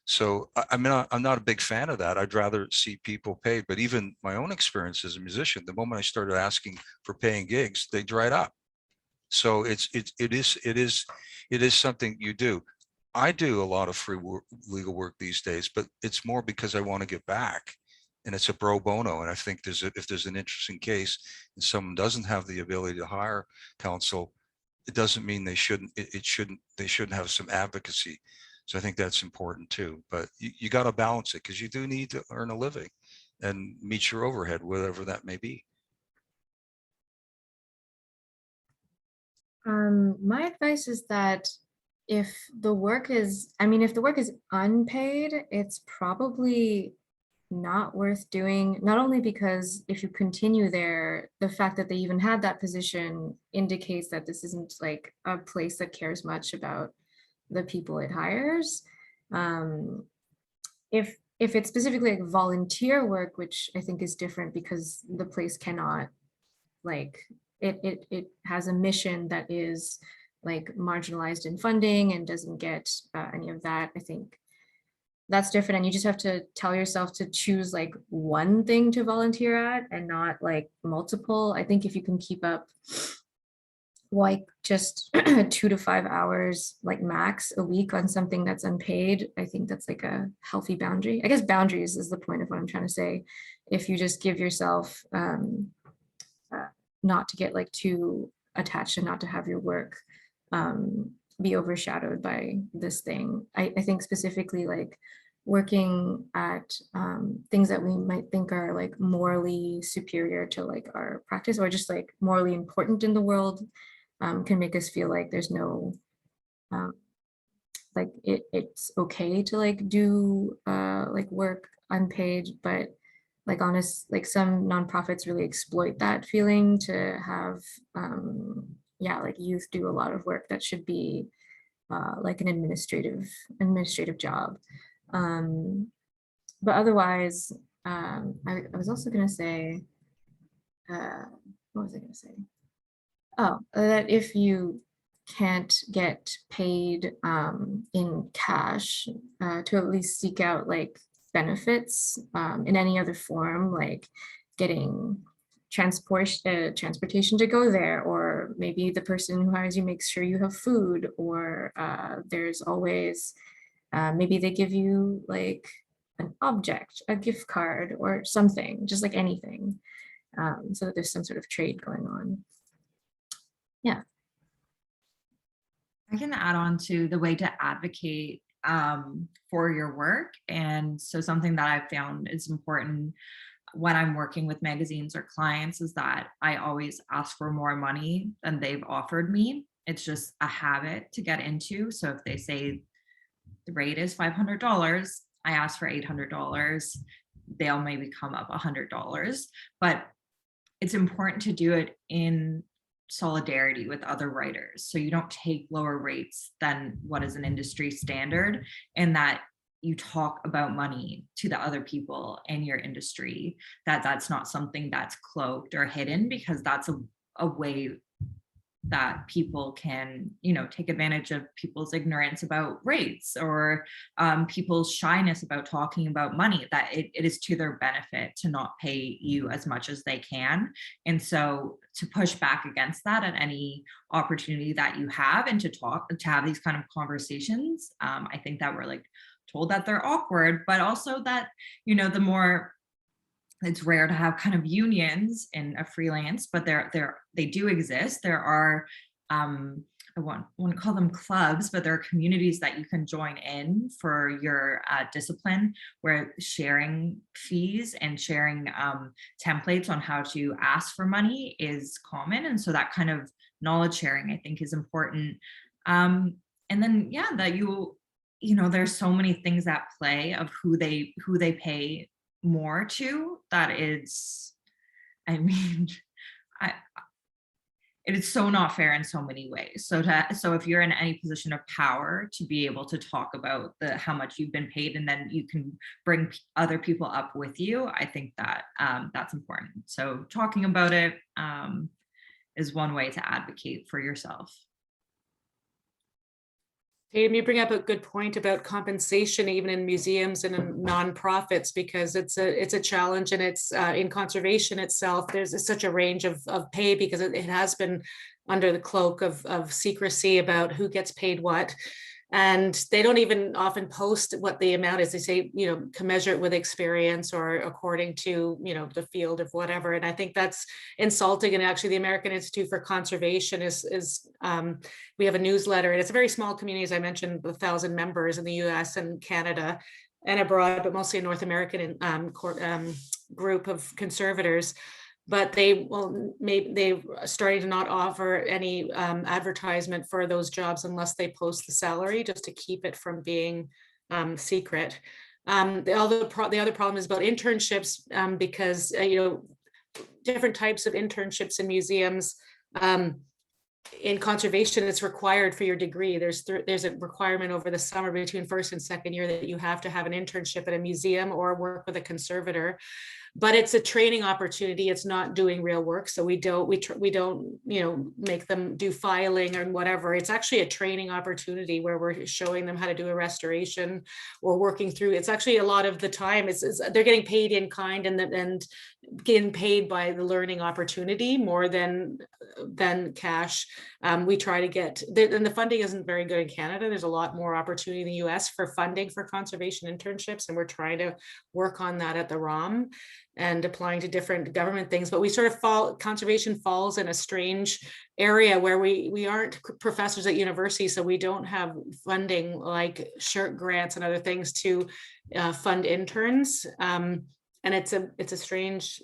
So I'm not a big fan of that. I'd rather see people paid. But even my own experience as a musician, the moment I started asking for paying gigs, they dried up. So it is something you do. I do a lot of free legal work these days, but it's more because I want to give back, and it's a pro bono. And I think if there's an interesting case and someone doesn't have the ability to hire counsel, it doesn't mean they shouldn't have some advocacy. So I think that's important too, but you got to balance it, because you do need to earn a living and meet your overhead, whatever that may be. My advice is that if the work is unpaid, it's probably not worth doing, not only because if you continue there, the fact that they even had that position indicates that this isn't like a place that cares much about the people it hires. If it's specifically like volunteer work, which I think is different because the place cannot, like, it has a mission that is like marginalized in funding and doesn't get any of that, I think that's different. And you just have to tell yourself to choose like one thing to volunteer at and not like multiple. I think if you can keep up like just 2 to 5 hours like max a week on something that's unpaid, I think that's like a healthy boundary. I guess boundaries is the point of what I'm trying to say. If you just give yourself not to get like too attached and not to have your work be overshadowed by this thing. I think specifically like working at things that we might think are like morally superior to like our practice or just like morally important in the world can make us feel like there's no, like it's okay to like do like work unpaid, but like honest, like some nonprofits really exploit that feeling to have yeah, like youth do a lot of work that should be like an administrative job. But otherwise, I was also gonna say, what was I gonna say? Oh, that if you can't get paid in cash, to at least seek out like benefits in any other form, like getting transportation to go there, or maybe the person who hires you makes sure you have food, or there's always maybe they give you like an object, a gift card or something, just like anything, so that there's some sort of trade going on. Yeah. I can add on to the way to advocate for your work. And so something that I've found is important when I'm working with magazines or clients is that I always ask for more money than they've offered me. It's just a habit to get into. So if they say the rate is $500, I ask for $800, they'll maybe come up $100. But it's important to do it in solidarity with other writers. So you don't take lower rates than what is an industry standard, and that you talk about money to the other people in your industry, that's not something that's cloaked or hidden, because that's a way that people can, take advantage of people's ignorance about rates, or people's shyness about talking about money, that it is to their benefit to not pay you as much as they can. And so to push back against that at any opportunity that you have, and to have these kind of conversations, I think that we're like told that they're awkward, but also that, the more, it's rare to have kind of unions in a freelance, but they do exist. There are, I want to call them clubs, but there are communities that you can join in for your discipline, where sharing fees and sharing templates on how to ask for money is common. And so that kind of knowledge sharing, I think, is important. And then, yeah, that there's so many things at play of who they pay more to, that is, I mean, it is so not fair in so many ways. So if you're in any position of power to be able to talk about how much you've been paid, and then you can bring other people up with you, I think that that's important. So talking about it is one way to advocate for yourself. Tatum, you bring up a good point about compensation, even in museums and in nonprofits, because it's a challenge, and it's in conservation itself. There's such a range of pay, because it has been under the cloak of secrecy about who gets paid what. And they don't even often post what the amount is. They say, commensurate with experience, or according to, the field of whatever. And I think that's insulting. And actually the American Institute for Conservation is we have a newsletter, and it's a very small community, as I mentioned, 1,000 members in the US and Canada and abroad, but mostly a North American group of conservators. But they starting to not offer any advertisement for those jobs unless they post the salary, just to keep it from being secret. The other problem is about internships, because different types of internships in museums. In conservation, it's required for your degree. There's a requirement over the summer between first and second year that you have to have an internship at a museum or work with a conservator. But it's a training opportunity. It's not doing real work. So we don't make them do filing or whatever. It's actually a training opportunity where we're showing them how to do a restoration or working through. It's actually a lot of the time they're getting paid in kind and getting paid by the learning opportunity more than cash. We try to get, and the funding isn't very good in Canada. There's a lot more opportunity in the US for funding for conservation internships. And we're trying to work on that at the ROM and applying to different government things. But we sort of conservation falls in a strange area where we aren't professors at university, so we don't have funding like SHIRT grants and other things to fund interns. And it's a strange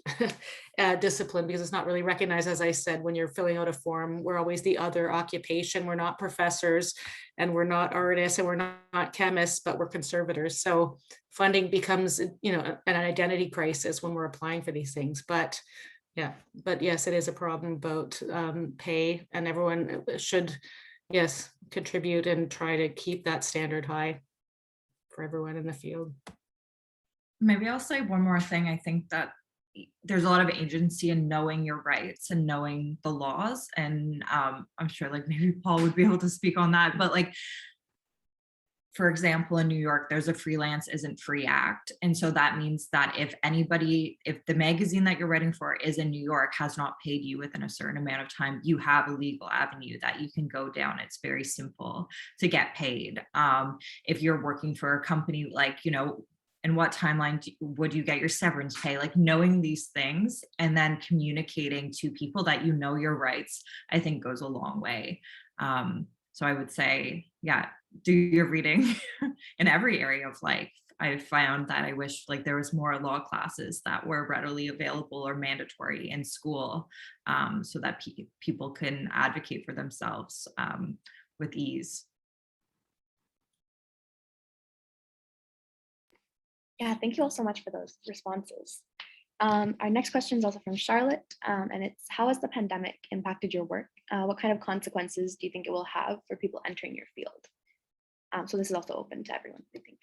discipline because it's not really recognized. As I said, when you're filling out a form, we're always the other occupation. We're not professors and we're not artists and we're not chemists, but we're conservators. So funding becomes, an identity crisis when we're applying for these things. But yes, it is a problem about pay, and everyone should, yes, contribute and try to keep that standard high for everyone in the field. Maybe I'll say one more thing. I think that there's a lot of agency in knowing your rights and knowing the laws. And I'm sure like maybe Paul would be able to speak on that. But like, for example, in New York, there's a Freelance Isn't Free Act. And so that means that if the magazine that you're writing for is in New York has not paid you within a certain amount of time, you have a legal avenue that you can go down. It's very simple to get paid. If you're working for a company, like, in what timeline would you get your severance pay? Like knowing these things and then communicating to people that your rights, I think goes a long way. So I would say, do your reading in every area of life. I found that I wish like there was more law classes that were readily available or mandatory in school, so that people can advocate for themselves with ease. Yeah, thank you all so much for those responses. Our next question is also from Charlotte, and it's, how has the pandemic impacted your work? What kind of consequences do you think it will have for people entering your field? So this is also open to everyone, I think.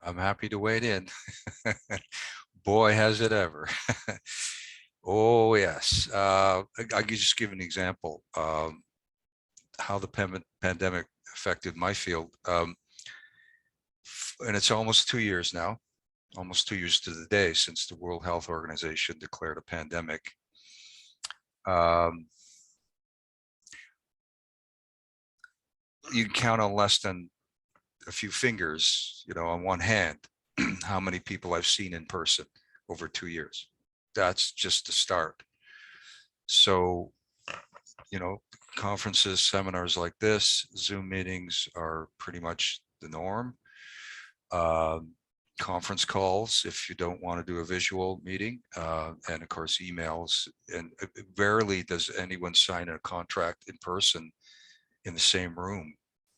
I'm happy to wade in. Boy, has it ever. Oh, yes. I could just give an example how the pandemic affected my field. And it's almost 2 years now, almost 2 years to the day since the World Health Organization declared a pandemic. You can count on less than a few fingers, on one hand, how many people I've seen in person over 2 years. That's just the start. So, conferences, seminars like this, Zoom meetings are pretty much the norm. Conference calls, if you don't want to do a visual meeting, and of course emails, and rarely does anyone sign a contract in person in the same room.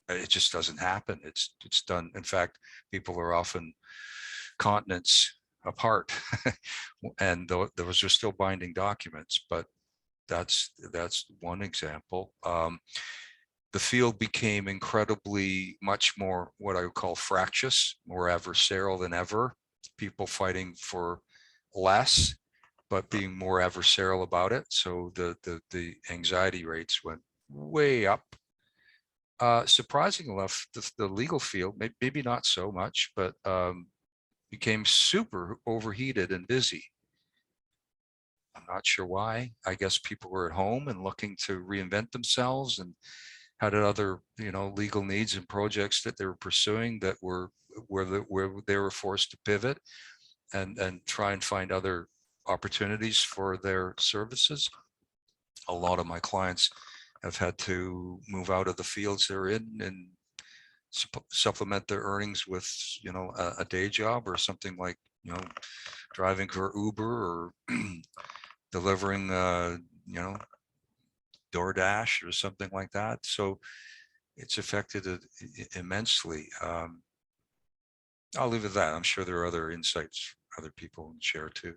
It just doesn't happen. It's done. In fact, people are often continents apart, and those are still binding documents, but that's one example. The field became incredibly much more what I would call fractious, more adversarial than ever. People fighting for less, but being more adversarial about it. So the anxiety rates went way up. Surprising enough, the legal field, maybe not so much, but became super overheated and busy. I'm not sure why. I guess people were at home and looking to reinvent themselves and had other, legal needs and projects that they were pursuing that where they were forced to pivot and try and find other opportunities for their services. A lot of my clients have had to move out of the fields they're in and supplement their earnings with, a day job or something like, driving for Uber or delivering, DoorDash or something like that. So it's affected it immensely. I'll leave it at that. I'm sure there are other insights other people can share too.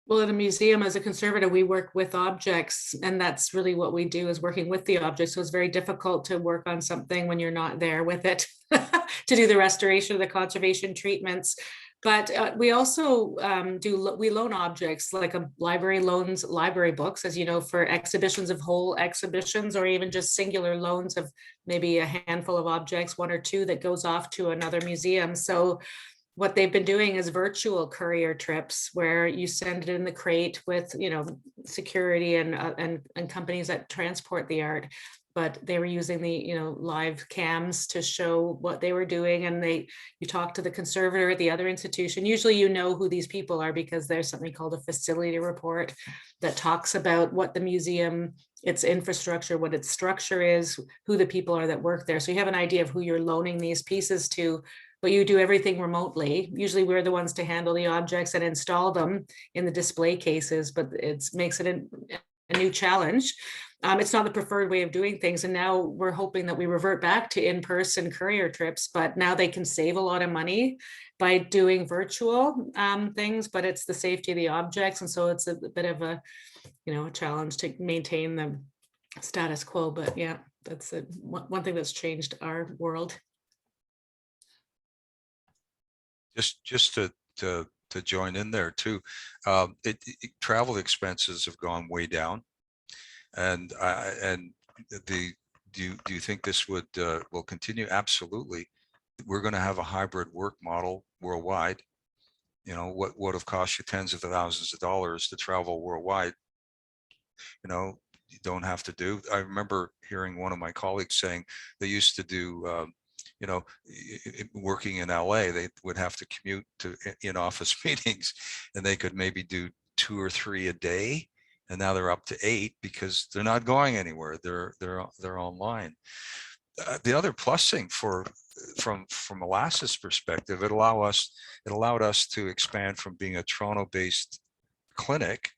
Well, at a museum, as a conservator, we work with objects, and that's really what we do, is working with the objects. So it's very difficult to work on something when you're not there with it to do the restoration, the conservation treatments. But we also we loan objects, like a library loans library books, as you know, for exhibitions of whole exhibitions, or even just singular loans of maybe a handful of objects, one or two, that goes off to another museum. So what they've been doing is virtual courier trips, where you send it in the crate with, you know, security and companies that transport the art. But they were using the, you know, live cams to show what they were doing, and you talk to the conservator at the other institution. Usually, you know who these people are, because there's something called a facility report that talks about what the museum, its infrastructure, what its structure is, who the people are that work there. So you have an idea of who you're loaning these pieces to. But you do everything remotely. Usually we're the ones to handle the objects and install them in the display cases, but it makes it a new challenge. It's not the preferred way of doing things. And now we're hoping that we revert back to in-person courier trips, but now they can save a lot of money by doing virtual things, but it's the safety of the objects. And so it's a bit of a, you know, a challenge to maintain the status quo. But yeah, that's one thing that's changed our world. Just to join in there too, travel expenses have gone way down, and do you think this will continue? Absolutely. We're going to have a hybrid work model worldwide. You know, what would have cost you tens of thousands of dollars to travel worldwide, you know, you don't have to do. I remember hearing one of my colleagues saying they used to do you know, working in LA, they would have to commute to in-office meetings, and they could maybe do 2 or 3 a day, and now they're up to 8 because they're not going anywhere. They're online. The other plus thing from Alaska's perspective, it allowed us to expand from being a Toronto-based clinic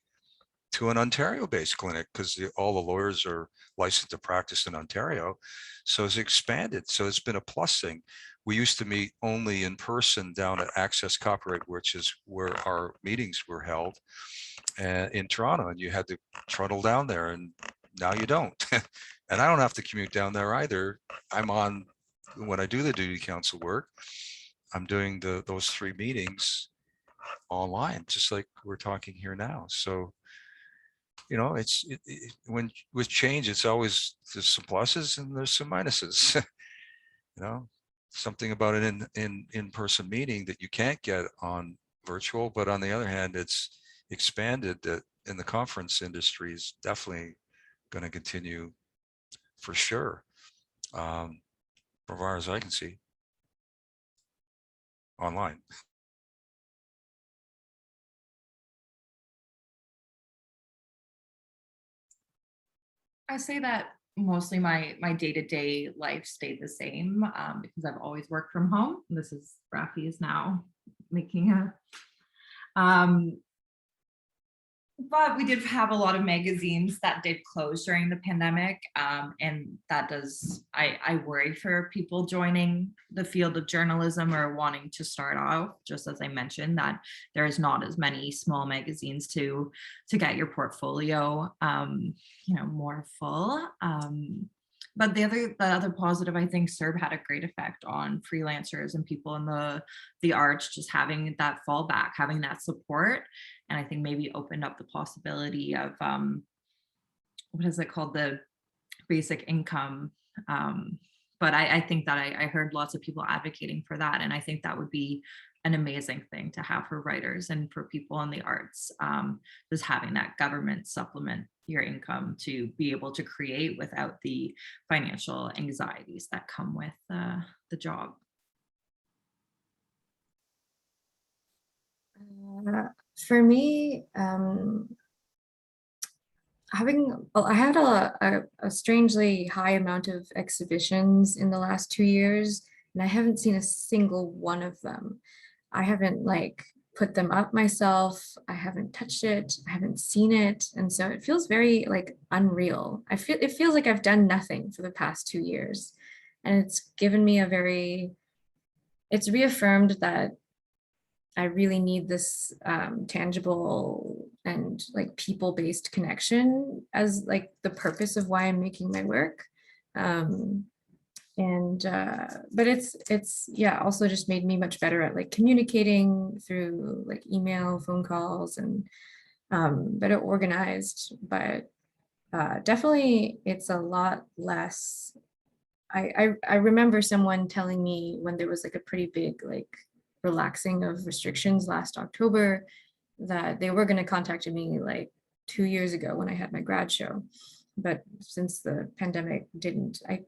to an Ontario-based clinic, because all the lawyers are licensed to practice in Ontario. So it's expanded. So it's been a plus thing. We used to meet only in person down at Access Copyright, which is where our meetings were held in Toronto, and you had to trundle down there, and now you don't. And I don't have to commute down there either. I'm on, when I do the duty council work, I'm doing those 3 meetings online, just like we're talking here now. So, you know, when with change, it's always, there's some pluses and there's some minuses. You know, something about an in-person meeting that you can't get on virtual, but on the other hand, it's expanded that in the conference industry is definitely going to continue for sure, as far as I can see, online. I say that mostly my day-to-day life stayed the same because I've always worked from home. This is Rafi is now making a but we did have a lot of magazines that did close during the pandemic, and that does, I worry for people joining the field of journalism or wanting to start off, just as I mentioned, that there is not as many small magazines to get your portfolio you know, more full. But the other positive, I think CERB had a great effect on freelancers and people in the arts, just having that fallback, having that support. And I think maybe opened up the possibility of, what is it called? The basic income. But I think that I heard lots of people advocating for that. And I think that would be an amazing thing to have for writers and for people in the arts, just having that government supplement your income to be able to create without the financial anxieties that come with the job. For me, I had a strangely high amount of exhibitions in the last 2 years, and I haven't seen a single one of them. I haven't like put them up myself. I haven't touched it. I haven't seen it. And so it feels very like unreal. It feels like I've done nothing for the past 2 years. And it's given me it's reaffirmed that I really need this tangible and like people-based connection as like the purpose of why I'm making my work. But it's yeah, also just made me much better at like communicating through like email, phone calls, and better organized. But definitely it's a lot less. I remember someone telling me when there was like a pretty big like relaxing of restrictions last October that they were going to contact me like 2 years ago when I had my grad show. But since the pandemic didn't, I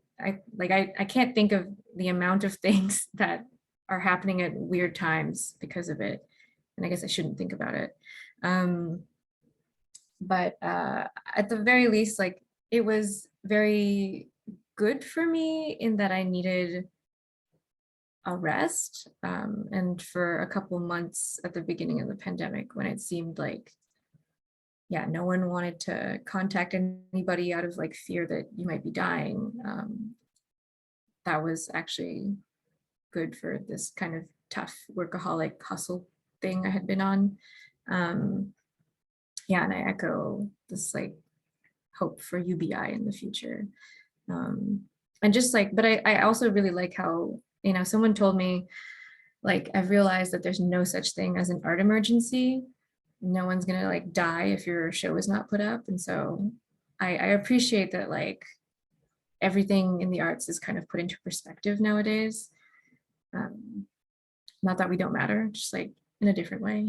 can't think of the amount of things that are happening at weird times because of it. And I guess I shouldn't think about it. But at the very least, like it was very good for me in that I needed a rest. And for a couple months at the beginning of the pandemic, when it seemed like, yeah, no one wanted to contact anybody out of like fear that you might be dying. That was actually good for this kind of tough workaholic hustle thing I had been on. Yeah, and I echo this like hope for UBI in the future. And just like, but I also really like how, you know, someone told me, like, I've realized that there's no such thing as an art emergency. No one's gonna like die if your show is not put up. And so I appreciate that like everything in the arts is kind of put into perspective nowadays. Not that we don't matter, just like in a different way.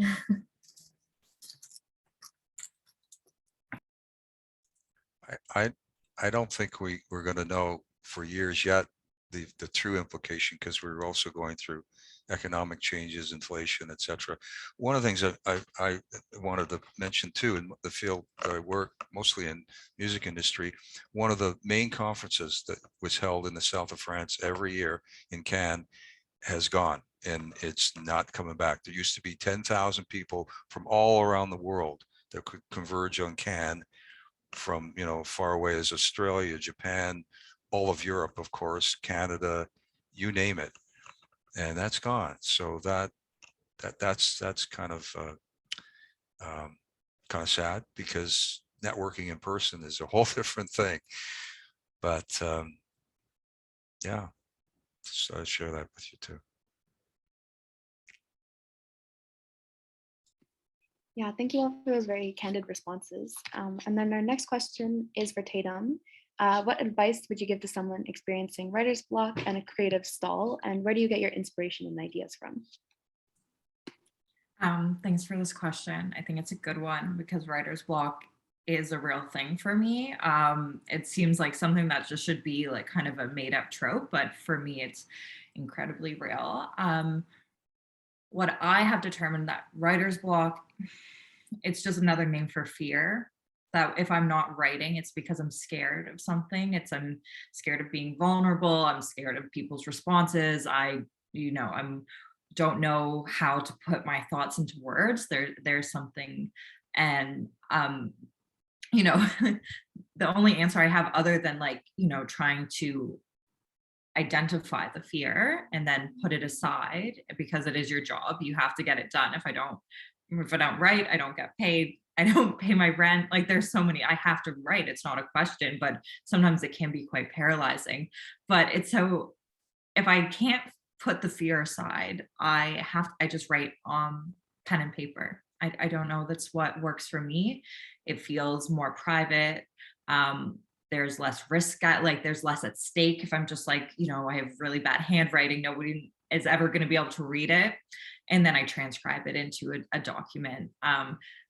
I don't think we're going to know for years yet the true implication, because we're also going through economic changes, inflation, etc. One of the things that I wanted to mention too, in the field that I work mostly in music industry, one of the main conferences that was held in the south of France every year in Cannes has gone, and it's not coming back. There used to be 10,000 people from all around the world that could converge on Cannes, from, you know, far away as Australia, Japan, all of Europe, of course, Canada, you name it, and that's gone. So that's kind of sad, because networking in person is a whole different thing. But yeah, so I'd share that with you too. Yeah, thank you all for those very candid responses. And then our next question is for Tatum. What advice would you give to someone experiencing writer's block and a creative stall? And where do you get your inspiration and ideas from? Thanks for this question. I think it's a good one because writer's block is a real thing for me. It seems like something that just should be like kind of a made up trope, but for me, it's incredibly real. What I have determined that writer's block, it's just another name for fear. That if I'm not writing, it's because I'm scared of something. I'm scared of being vulnerable. I'm scared of people's responses. I don't know how to put my thoughts into words. There's something, and the only answer I have, other than like, trying to identify the fear and then put it aside, because it is your job. You have to get it done. If I don't write, I don't get paid. I don't pay my rent. Like there's so many, I have to write. It's not a question, but sometimes it can be quite paralyzing. But it's so, if I can't put the fear aside, I just write on pen and paper. I don't know. That's what works for me. It feels more private. There's less risk there's less at stake. If I'm just like, I have really bad handwriting, nobody is ever going to be able to read it. And then I transcribe it into a document.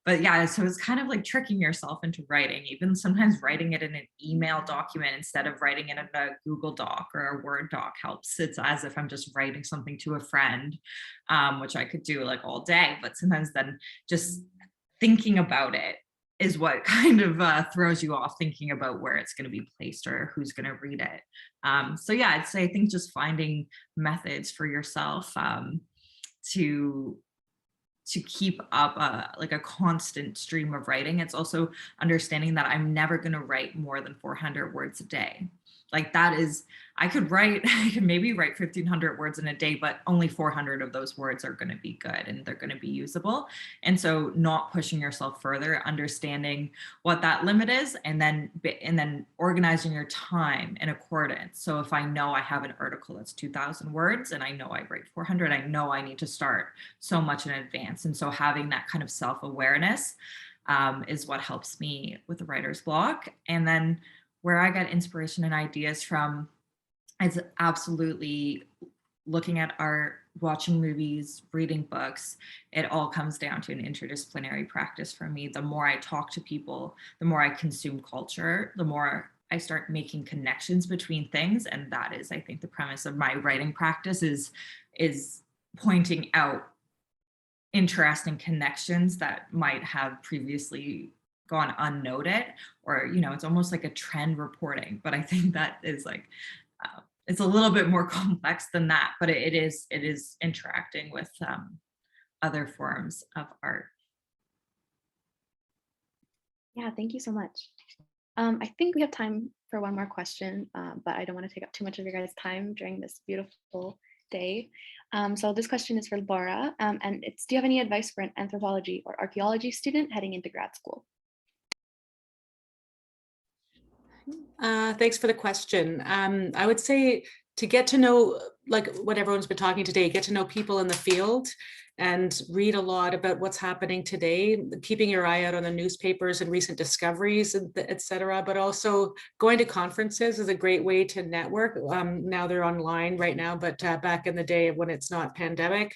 But yeah, so it's kind of like tricking yourself into writing, even sometimes writing it in an email document instead of writing it in a Google Doc or a Word doc helps. It's as if I'm just writing something to a friend, which I could do like all day, but sometimes then just thinking about it is what kind of throws you off, thinking about where it's going to be placed or who's going to read it. So yeah, I'd say I think just finding methods for yourself to to keep up like a constant stream of writing. It's also understanding that I'm never going to write more than 400 words a day. Like that is, I could maybe write 1,500 words in a day, but only 400 of those words are going to be good and they're going to be usable. And so not pushing yourself further, understanding what that limit is, and then organizing your time in accordance. So if I know I have an article that's 2,000 words and I know I write 400, I know I need to start so much in advance. And so having that kind of self-awareness is what helps me with the writer's block. And then where I get inspiration and ideas from is absolutely looking at art, watching movies, reading books. It all comes down to an interdisciplinary practice for me. The more I talk to people, the more I consume culture, the more I start making connections between things. And that is, I think, the premise of my writing practice is pointing out interesting connections that might have previously gone unnoted, or, you know, it's almost like a trend reporting, but I think that is like, it's a little bit more complex than that, but it is interacting with other forms of art. Yeah, thank you so much. I think we have time for one more question, but I don't want to take up too much of your guys' time during this beautiful day. So this question is for Laura, and it's, do you have any advice for an anthropology or archaeology student heading into grad school? Thanks for the question. I would say to get to know, like what everyone's been talking today, get to know people in the field and read a lot about what's happening today, keeping your eye out on the newspapers and recent discoveries, et cetera, but also going to conferences is a great way to network. Now they're online right now, but back in the day when it's not pandemic,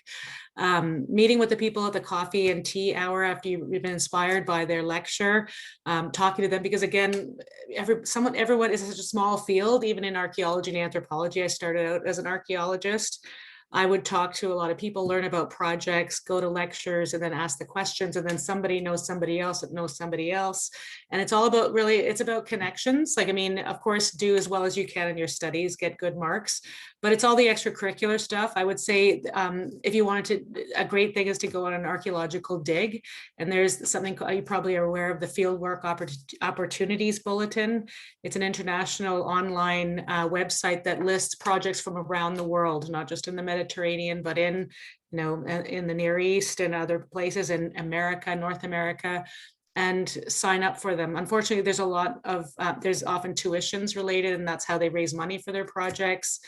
meeting with the people at the coffee and tea hour after you've been inspired by their lecture, talking to them, because again, everyone is such a small field. Even in archaeology and anthropology, I started out as an archaeologist. I would talk to a lot of people, learn about projects, go to lectures, and then ask the questions. And then somebody knows somebody else that knows somebody else. And it's all about, really, it's about connections. Like, I mean, of course, do as well as you can in your studies, get good marks, but it's all the extracurricular stuff. I would say if you wanted to, a great thing is to go on an archaeological dig. And there's something, you probably are aware of, the Fieldwork Opportunities Bulletin. It's an international online website that lists projects from around the world, not just in the Mediterranean, but in, you know, in the Near East and other places in America, North America, and sign up for them. Unfortunately, there's a lot of, there's often tuitions related, and that's how they raise money for their projects.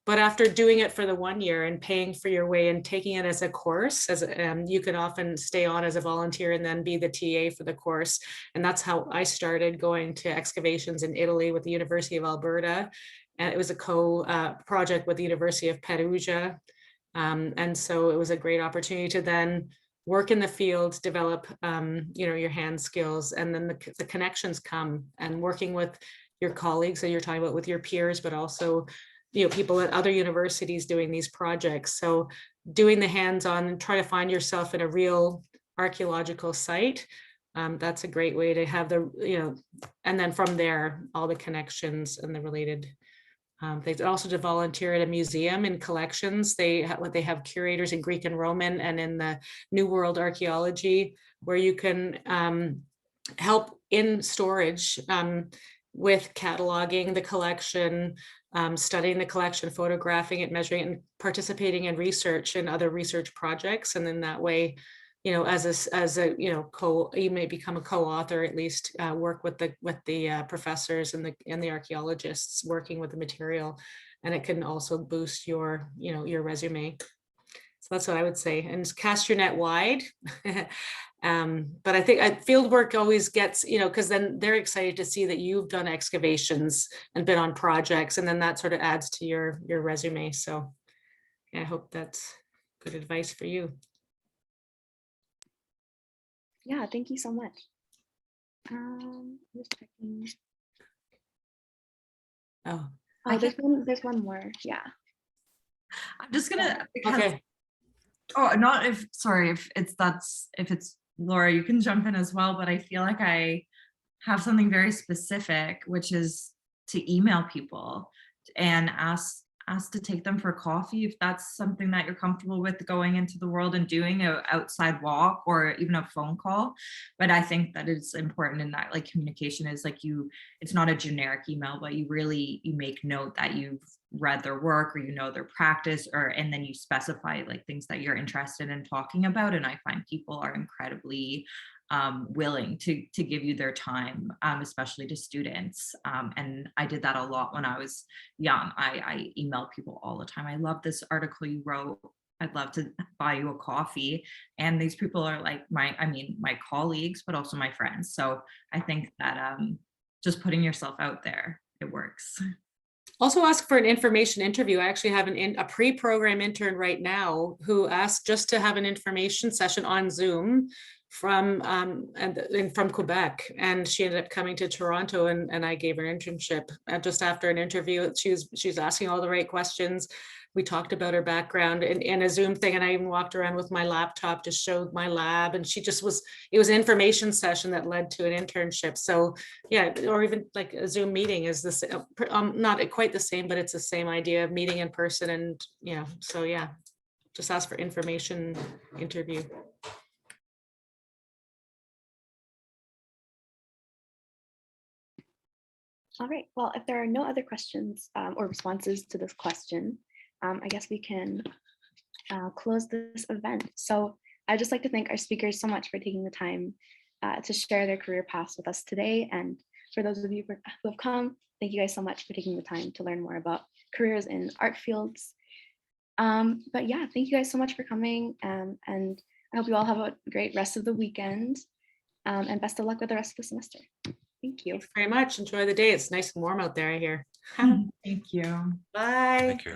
But after doing it for the 1 year and paying for your way and taking it as a course, as you can often stay on as a volunteer and then be the TA for the course. And that's how I started going to excavations in Italy with the University of Alberta. And it was a co-project with the University of Perugia. And so it was a great opportunity to then work in the field, develop you know, your hand skills, and then the connections come, and working with your colleagues that you're talking about, with your peers, but also, you know, people at other universities doing these projects. So doing the hands-on and try to find yourself in a real archaeological site. That's a great way to have the, you know, and then from there, all the connections and the related things. Also to volunteer at a museum in collections. They have curators in Greek and Roman and in the New World archaeology, where you can help in storage with cataloging the collection, studying the collection, photographing it, measuring it, and participating in research and other research projects. And then that way, you know, as a you know, you may become a co-author, at least work with the professors and the archaeologists working with the material, and it can also boost your, you know, your resume. So that's what I would say, and cast your net wide. But I think fieldwork always gets, you know, because then they're excited to see that you've done excavations and been on projects, and then that sort of adds to your resume. So yeah, I hope that's good advice for you. Yeah, thank you so much. Just checking. Oh, There's one more. Yeah. I'm just gonna, okay. Oh, not if, sorry, if it's Laura, you can jump in as well, but I feel like I have something very specific, which is to email people and ask ask to take them for coffee if that's something that you're comfortable with going into the world and doing, an outside walk or even a phone call. But I think that it's important in that like communication is like it's not a generic email, but you make note that you've read their work or you know their practice, and then you specify like things that you're interested in talking about. And I find people are incredibly willing to give you their time, especially to students. And I did that a lot when I was young. I email people all the time. I love this article you wrote. I'd love to buy you a coffee. And these people are like my colleagues, but also my friends. So I think that just putting yourself out there, it works. Also ask for an information interview. I actually have a pre-program intern right now who asked just to have an information session on Zoom from Quebec, and she ended up coming to Toronto, and I gave her an internship. And just after an interview, she was asking all the right questions. We talked about her background in a Zoom thing, and I even walked around with my laptop to show my lab, and it was an information session that led to an internship. So yeah, or even like a Zoom meeting is this not quite the same, but it's the same idea of meeting in person. And so yeah, just ask for information interview. All right, well, if there are no other questions or responses to this question, I guess we can close this event. So I'd just like to thank our speakers so much for taking the time to share their career paths with us today. And for those of you who have come, thank you guys so much for taking the time to learn more about careers in art fields. But yeah, thank you guys so much for coming. And I hope you all have a great rest of the weekend, and best of luck with the rest of the semester. Thank you. Thanks very much. Enjoy the day. It's nice and warm out there, I hear. Thank you. Bye. Thank you.